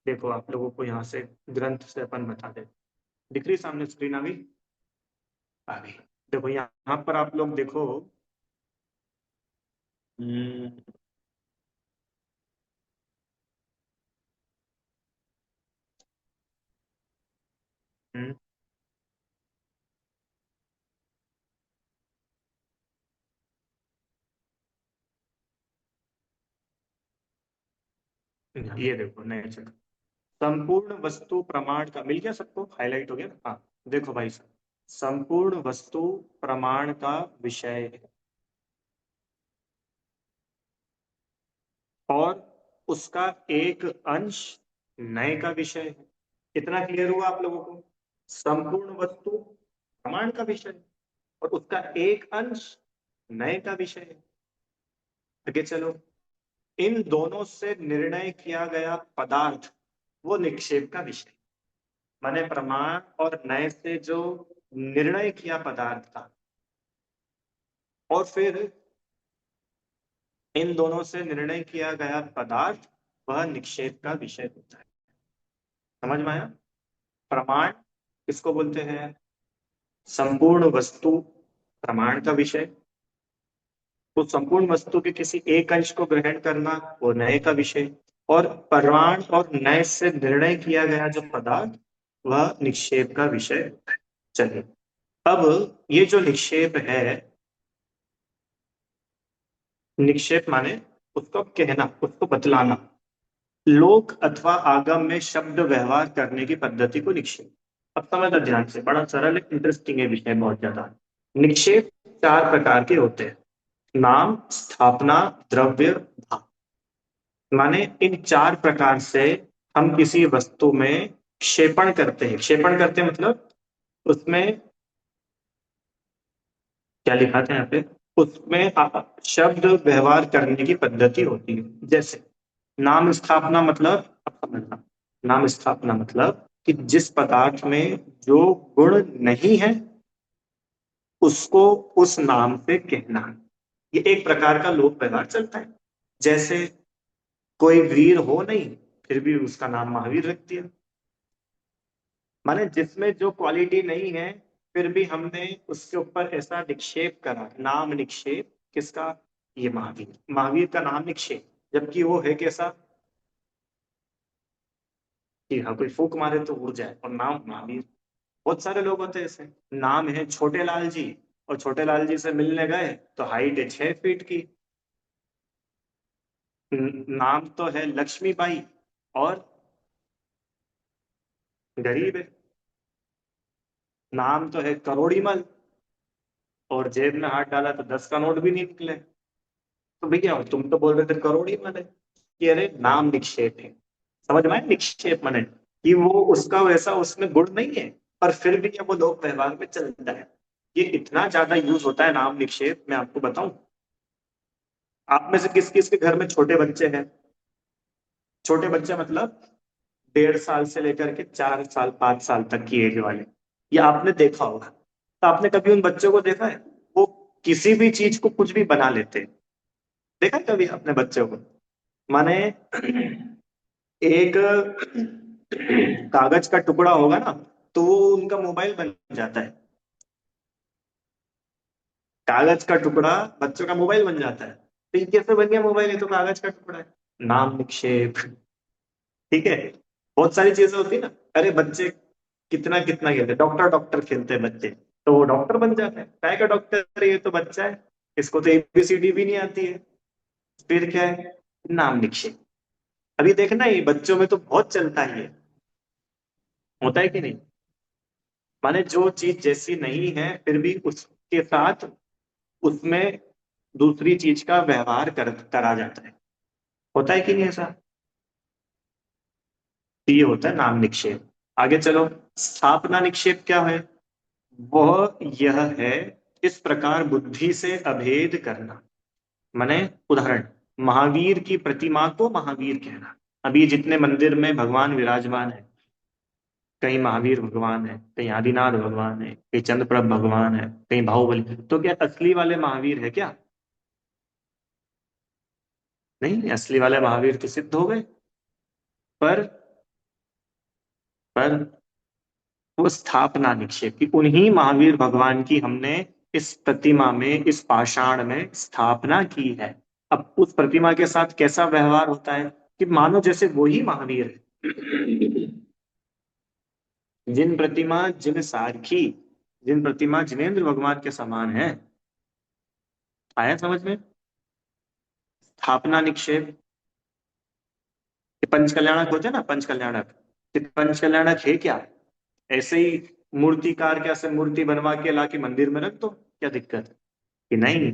Speaker 1: देखो आप लोगों को यहाँ से ग्रंथ से अपन बता दे। दिख रही सामने स्क्रीन आ गई? आ गई। देखो यहाँ पर आप लोग देखो। हम्म, हम्म, ये देखो नए चक्र। संपूर्ण वस्तु प्रमाण का मिल गया सबको? हाईलाइट हो गया ना? हाँ। देखो भाई साहब, संपूर्ण वस्तु प्रमाण का विषय है और उसका एक अंश नए का विषय है। कितना क्लियर हुआ आप लोगों को? संपूर्ण वस्तु प्रमाण का विषय है और उसका एक अंश नए का विषय है। आगे चलो। इन दोनों से निर्णय किया गया पदार्थ वो निक्षेप का विषय। माने प्रमाण और नए से जो निर्णय किया पदार्थ का, और फिर इन दोनों से निर्णय किया गया पदार्थ वह निक्षेप का विषय होता है। समझ में आया? प्रमाण किसको बोलते हैं? संपूर्ण वस्तु प्रमाण का विषय। उस संपूर्ण वस्तु के किसी एक अंश को ग्रहण करना वो नए का विषय। और प्रमाण और नए से निर्णय किया गया जो पदार्थ वह निक्षेप का विषय। चलिए, अब ये जो निक्षेप है, निक्षेप माने उसको कहना, उसको बतलाना। लोक अथवा आगम में शब्द व्यवहार करने की पद्धति को निक्षेप। अब समझना ध्यान से, बड़ा सरल है, इंटरेस्टिंग है विषय बहुत ज्यादा। निक्षेप चार प्रकार के होते हैं। नाम, स्थापना, द्रव्य, भाव। माने इन चार प्रकार से हम किसी वस्तु में क्षेपण करते हैं। क्षेपण करते हैं मतलब उसमें क्या लिखा था यहाँ पे? उसमें शब्द व्यवहार करने की पद्धति होती है। जैसे नाम स्थापना मतलब, अब समझना, नाम स्थापना मतलब कि जिस पदार्थ में जो गुण नहीं है उसको उस नाम से कहना। ये एक प्रकार का लोक व्यवहार चलता है। जैसे कोई वीर हो नहीं, फिर भी उसका नाम महावीर रख दिया। माने जिसमें जो क्वालिटी नहीं है फिर भी हमने उसके ऊपर ऐसा निक्षेप करा, नाम निक्षेप। किसका? ये महावीर, महावीर का नाम निक्षेप। जबकि वो है कैसा? कि हाँ कोई फूक मारे तो उड़ जाए, और नाम महावीर। बहुत सारे लोग होते हैं ऐसे। नाम है छोटे लाल जी, और छोटे लाल जी से मिलने गए तो हाइट है 6 फीट की। नाम तो है लक्ष्मीबाई और गरीब है। नाम तो है करोड़ीमल और जेब में हाथ डाला तो 10 का नोट भी नहीं निकले। तो भैया तुम तो बोल रहे थे करोड़ीमल है, कि अरे नाम निक्षेप है। समझ में आया निक्षेप मने, कि वो उसका वैसा उसमें गुण नहीं है, पर फिर भी ये वो लोक व्यवहार में चलता है। ये इतना ज्यादा यूज होता है नाम निक्षेप, मैं आपको बताऊं। आप में से किस किस के घर में छोटे बच्चे हैं? छोटे बच्चे मतलब 1.5 साल से लेकर के 4 साल 5 साल तक की एज वाले, ये आपने देखा होगा। तो आपने कभी उन बच्चों को देखा है? वो किसी भी चीज को कुछ भी बना लेते हैं। देखा है कभी आपने बच्चों को? माने एक कागज का टुकड़ा होगा ना, तो वो उनका मोबाइल बन जाता है। कागज का टुकड़ा बच्चों का मोबाइल बन जाता है। तो ये कैसे बन गया मोबाइल? ये तो कागज का टुकड़ा है। नाम निक्षेप। ठीक है। बहुत सारी चीजें होती है ना। अरे बच्चे कितना कितना खेलते, डॉक्टर डॉक्टर खेलते हैं बच्चे, तो वो डॉक्टर बन जाते हैं। काय का डॉक्टर है? ये तो बच्चा है, इसको तो एबीसीडी भी नहीं आती है। फिर क्या है? नाम निक्षेप। अभी देखना ये बच्चों में तो बहुत चलता है ये। होता है कि नहीं? माने जो चीज जैसी नहीं है फिर भी उसके साथ उसमें दूसरी चीज का व्यवहार करा जाता है। होता है कि नहीं ऐसा? तो ये होता है नाम निक्षेप। आगे चलो। स्थापना निक्षेप क्या है? वह यह है, इस प्रकार बुद्धि से अभेद करना। माने उदाहरण, महावीर की प्रतिमा को महावीर कहना। अभी जितने मंदिर में भगवान विराजमान है, कहीं महावीर भगवान है, कहीं आदिनाथ भगवान है, कहीं चंद्रप्रभ भगवान है, कहीं बाहुबली, तो क्या असली वाले महावीर है क्या? नहीं, असली वाले महावीर तो सिद्ध हो गए। पर पर वो स्थापना निक्षेप की, उन्हीं महावीर भगवान की हमने इस प्रतिमा में, इस पाषाण में स्थापना की है। अब उस प्रतिमा के साथ कैसा व्यवहार होता है, कि मानो जैसे वही महावीर है। जिन प्रतिमा जिनेन्द्र भगवान के समान है। आया समझ में? स्थापना निक्षेप। ये पंच कल्याणक होते हैं ना, पंच कल्याणक। ये पंच कल्याणक है क्या? ऐसे ही मूर्तिकार के ऐसे मूर्ति बनवा के ला के मंदिर में रख दो, क्या दिक्कत है? कि नहीं,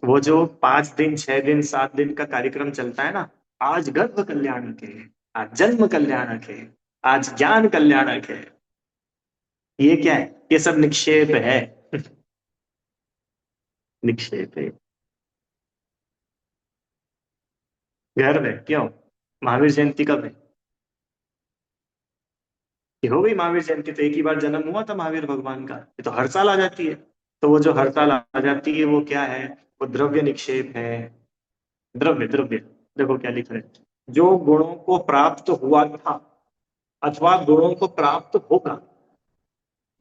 Speaker 1: वो जो 5 दिन 6 दिन 7 दिन का कार्यक्रम चलता है ना, आज गर्भ कल्याणक है, आज जन्म कल्याणक है, आज ज्ञान कल्याणक है, ये क्या है? ये सब निक्षेप है। निक्षेप है। गर्व है क्यों? महावीर जयंती कब है? ये हो गई महावीर जयंती, तो एक ही बार जन्म हुआ था महावीर भगवान का, ये तो हर साल आ जाती है। तो वो जो हर साल आ जाती है वो क्या है? वो द्रव्य निक्षेप है। द्रव्य द्रव्य। देखो क्या लिख रहे हैं, जो गुणों को प्राप्त हुआ था अथवा गुणों को प्राप्त होगा।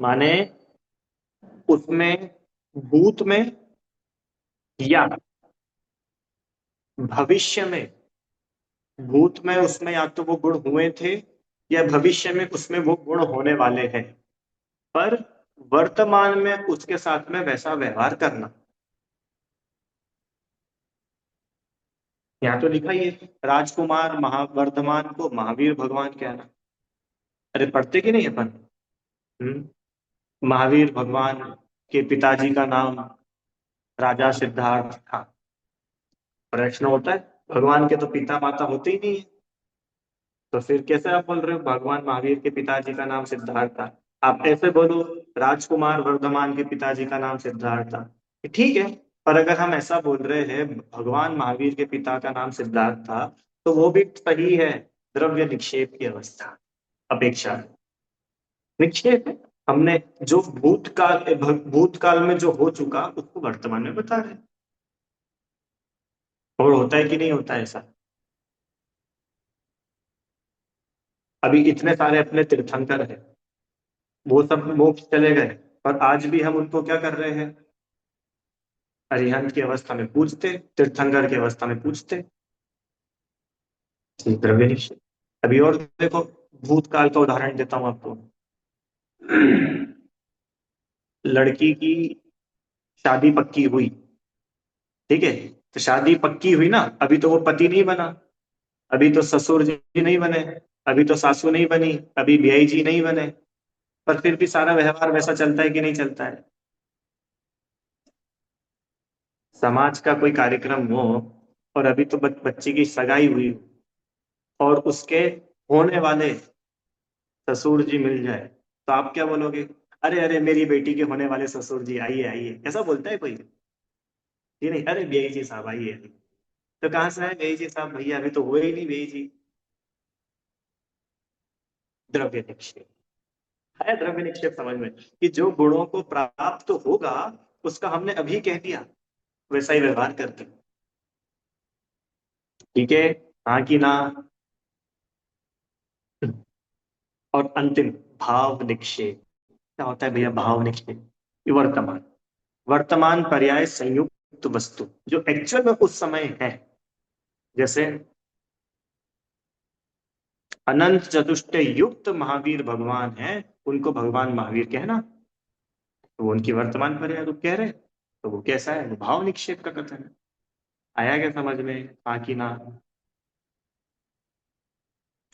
Speaker 1: माने उसमें भूत में या भविष्य में। भूत में उसमें या तो वो गुण हुए थे, या भविष्य में उसमें वो गुण होने वाले हैं, पर वर्तमान में उसके साथ में वैसा व्यवहार करना। यहाँ तो लिखा ही है, राजकुमार महावर्धमान को महावीर भगवान कहना। अरे पढ़ते कि नहीं अपन? महावीर भगवान के पिताजी का नाम राजा सिद्धार्थ था। प्रश्न होता है, भगवान के तो पिता माता होते ही नहीं है, तो फिर कैसे आप बोल रहे हो भगवान महावीर के पिताजी का नाम सिद्धार्थ था? आप ऐसे बोलो, राजकुमार वर्धमान के पिताजी का नाम सिद्धार्थ था, ठीक है। पर अगर हम ऐसा बोल रहे हैं भगवान महावीर के पिता का नाम सिद्धार्थ था, तो वो भी सही है। द्रव्य निक्षेप की अवस्था, अपेक्षा निक्षेप है। हमने जो भूतकाल में जो हो चुका उसको वर्तमान में बता रहे हैं। और होता है कि नहीं होता है ऐसा? अभी इतने सारे अपने तीर्थंकर हैं, वो सब मोक्ष चले गए, पर आज भी हम उनको क्या कर रहे हैं? अरिहंत की अवस्था में पूजते, तीर्थंकर की अवस्था में पूजते। द्रव्य निक्षेप। अभी और देखो, भूतकाल का उदाहरण देता हूं आपको। लड़की की शादी पक्की हुई, ठीक है। तो शादी पक्की हुई ना, अभी तो वो पति नहीं बना, अभी तो ससुर जी नहीं बने, अभी तो सासू नहीं बनी, अभी बियाई जी नहीं बने, पर फिर भी सारा व्यवहार वैसा चलता है कि नहीं चलता है। समाज का कोई कार्यक्रम हो और अभी तो बच्ची की सगाई हुई और उसके होने वाले ससुर जी मिल जाए, तो आप क्या बोलोगे? अरे अरे मेरी बेटी के होने वाले ससुर जी आइए आइए, ऐसा बोलता है कोई? ये नहीं, अरे बेई जी साहब आइए। तो कहाँ से आए बेई जी साहब, भैया अभी तो हुए ही नहीं बेई जी। द्रव्य निक्षेप है, द्रव्य निक्षेप समझ में, कि जो गुणों को प्राप्त होगा उसका हमने अभी कह दिया, वैसा ही व्यवहार करते हैं। ठीक है, हाँ कि ना? और अंतिम, भाव निक्षेप। क्या होता है भैया भाव निक्षेप? ये वर्तमान, वर्तमान पर्याय संयुक्त वस्तु जो एक्चुअल में उस समय है। जैसे अनंत चतुष्टय युक्त महावीर भगवान है, उनको भगवान महावीर कहना, तो वो उनकी वर्तमान पर्याय रूप कह रहे हैं। तो वो कैसा है? वो भाव निक्षेप का कथन है। आया क्या समझ में? हाँ कि ना?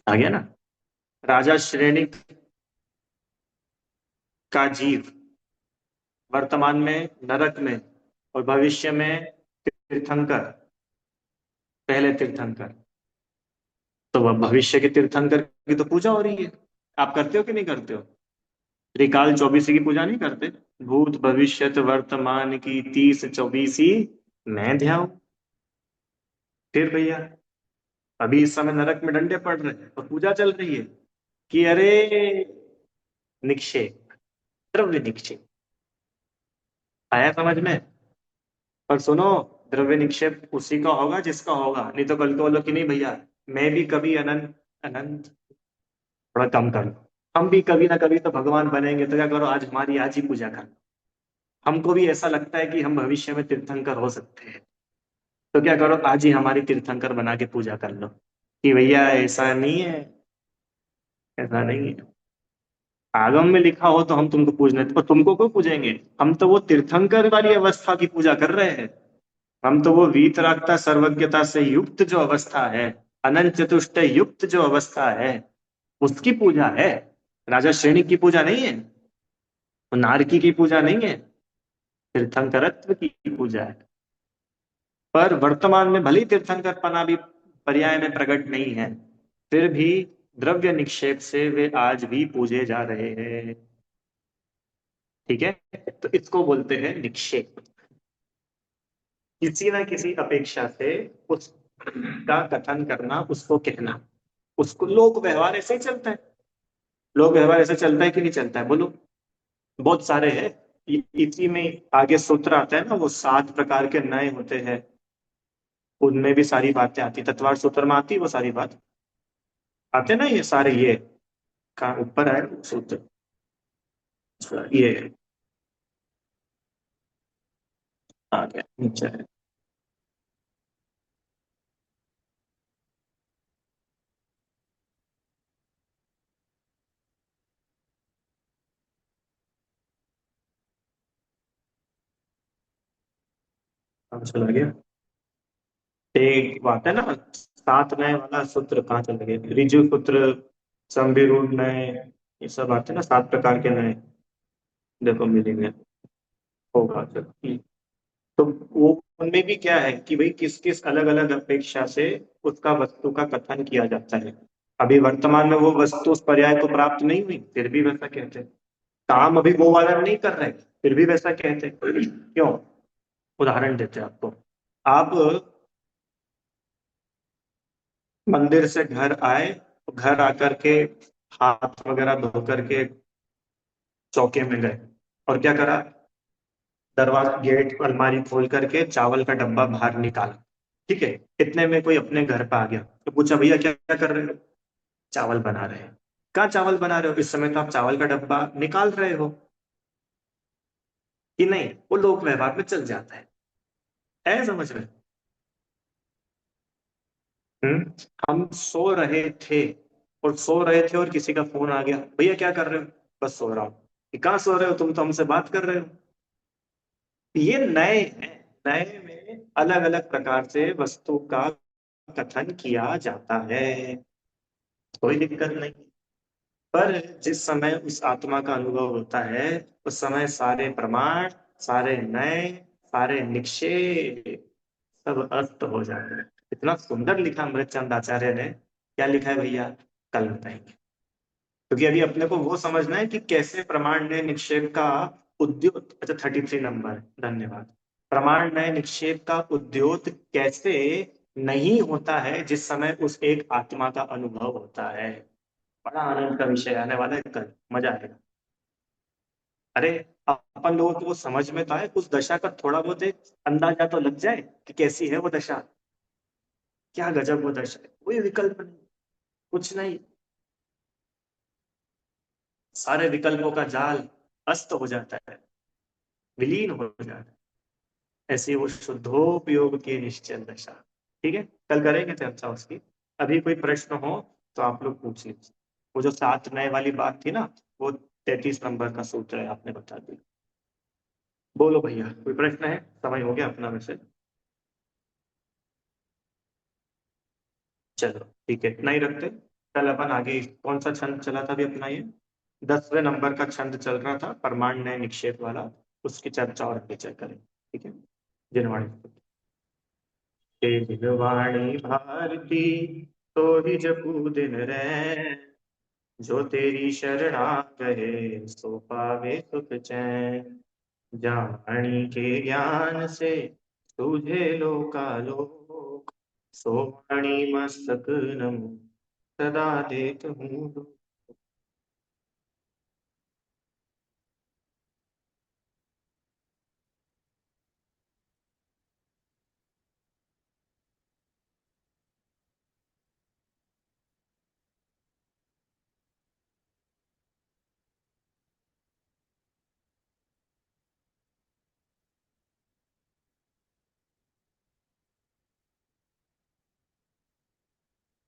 Speaker 1: आ गया ना? राजा श्रेणी का जीव वर्तमान में नरक में और भविष्य में तीर्थंकर, पहले तीर्थंकर। तो वह भविष्य के तीर्थंकर की तो पूजा हो रही है, आप करते हो कि नहीं करते हो? त्रिकाल चौबीसी की पूजा नहीं करते? भूत भविष्यत वर्तमान की 30 24 मैं ध्यान। फिर भैया अभी इस समय नरक में डंडे पड़ रहे हैं और पूजा चल रही है कि अरे निक्षेप, द्रव्य निक्षेप। आया समझ में? पर सुनो, द्रव्य निक्षेप उसी का होगा जिसका होगा, नहीं तो कल को बोलो कि नहीं भैया मैं भी कभी अनंत, अनंत थोड़ा कम कर लो, हम भी कभी ना कभी तो भगवान बनेंगे, तो क्या करो आज हमारी आज ही पूजा कर। हमको भी ऐसा लगता है कि हम भविष्य में तीर्थंकर हो सकते हैं, तो क्या करो आज ही हमारी तीर्थंकर बना के पूजा कर लो। कि भैया ऐसा नहीं है, ऐसा नहीं है, आगम में लिखा हो तो हम तुमको पूजने, तो तुमको क्यों पूजेंगे? हम तो वो तीर्थंकर वाली अवस्था की पूजा कर रहे हैं। हम तो वो वीतरागता सर्वज्ञता से युक्त जो अवस्था है, अनंत चतुष्टय युक्त जो अवस्था है, उसकी पूजा है। राजा श्रेणी की पूजा नहीं है, वो नारकी की पूजा नहीं है, तीर्थंकरत्व की पूजा है। पर वर्तमान में भले ही तीर्थंकरपना भी पर्याय में प्रकट नहीं है, फिर भी द्रव्य निक्षेप से वे आज भी पूजे जा रहे हैं। ठीक है, तो इसको बोलते हैं निक्षेप। किसी ना किसी अपेक्षा से उसका कथन करना, उसको कहना, उसको लोक व्यवहार ऐसे ही चलता है। लोक व्यवहार ऐसे चलता है कि नहीं चलता है बोलो? बहुत सारे हैं। इसी में आगे सूत्र आता है ना, वो 7 प्रकार के नए होते हैं, उनमें भी सारी बातें आती, तत्वार सूत्र में आती है वो सारी बात, आते ना ये सारे, ये कहाँ ऊपर है सूत्र, ये आ गया नीचे है। कहाँ चला गया? एक बात है ना, 7 नए वाला सूत्र कहाँ चला गया? ऋजु सूत्र, संविरूढ़ नए, ये सब आते हैं ना 7 प्रकार के नए, देखो मिलेंगे, होगा चलो। तो वो उनमें भी क्या है कि भाई किस किस अलग अलग अपेक्षा से उसका वस्तु का कथन किया जाता है। अभी वर्तमान में वो वस्तु उस पर्याय को प्राप्त नहीं हुई, फिर भी वैसा कहते हैं। काम अभी वो वाला नहीं कर रहे, फिर भी वैसा कहते हैं। क्यों? उदाहरण देते हैं आपको। आप मंदिर से घर आए, घर आकर के हाथ वगैरह धो करके चौके में गए, और क्या करा? दरवाजा गेट अलमारी खोल करके चावल का डब्बा बाहर निकाला। ठीक है, इतने में कोई अपने घर पे आ गया, तो पूछा भैया क्या क्या कर रहे हो? चावल बना रहे हैं। कहाँ चावल बना रहे हो? इस समय तो आप चावल का डब्बा निकाल रहे हो। कि नहीं? वो लोक व्यवहार में चल जाता है समझ में? हम्म। हम सो रहे थे, और सो रहे थे और किसी का फोन आ गया, भैया क्या कर रहे हो? बस सो रहा हूँ। कि कहाँ सो रहे हो? तुम तो हमसे बात कर रहे हो। ये नए हैं, नए में में अलग अलग प्रकार से वस्तु का कथन किया जाता है, कोई दिक्कत नहीं। पर जिस समय उस आत्मा का अनुभव होता है, उस समय सारे प्रमाण, सारे नए, सारे निक्षेप सब अस्त हो जाते हैं। इतना सुंदर लिखा अमृतचंद आचार्य ने, क्या लिखा है भैया, कल बताएंगे। क्योंकि अभी अपने को वो समझना है कि कैसे प्रमाण नए निक्षेप का उद्योग, अच्छा 33 नंबर, धन्यवाद। प्रमाण नए निक्षेप का उद्योग कैसे नहीं होता है जिस समय उस एक आत्मा का अनुभव होता है। बड़ा आनंद का विषय आने वाला है कल, मजा आएगा। अरे अपन लोगों को वो समझ में तो आए, उस दशा का थोड़ा बहुत एक अंदाजा तो लग जाए कि कैसी है वो दशा। क्या गजब वो दशा है, कोई विकल्प नहीं, कुछ नहीं, सारे विकल्पों का जाल अस्त हो जाता है, विलीन हो जाता है। ऐसी वो शुद्धोपयोग की निश्चल दशा। ठीक है, कल करेंगे चर्चा उसकी। अभी कोई प्रश्न हो तो आप लोग पूछ लीजिए। वो जो सात नए वाली बात थी ना, वो 33 नंबर का सूत्र है, आपने बता दिया। बोलो भैया, कोई प्रश्न है? समय हो गया अपना वैसे। चलो ठीक है, इतना ही रखते। कल अपन आगे कौन सा छंद चला था अभी अपना ये, 10वें नंबर का छंद चल रहा था परमाणु नय निक्षेप वाला, उसकी चर्चा और आगे करें। ठीक है, जिनवाणी। हे दिलवाणी भारती, तो ही जपू दिन रैन, जो तेरी शरणा गए सो पावे सुख चैन। जानी के ज्ञान से तुझे लोकालोक, सो वाणी मस्तक नमो सदा देत हूँ।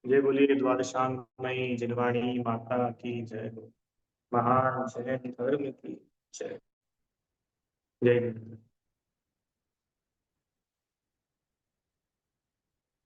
Speaker 1: जय बोलिए द्वादशांगमयी जिनवाणी माता की जय हो। महान जैन धर्म की जय। जय हिंद।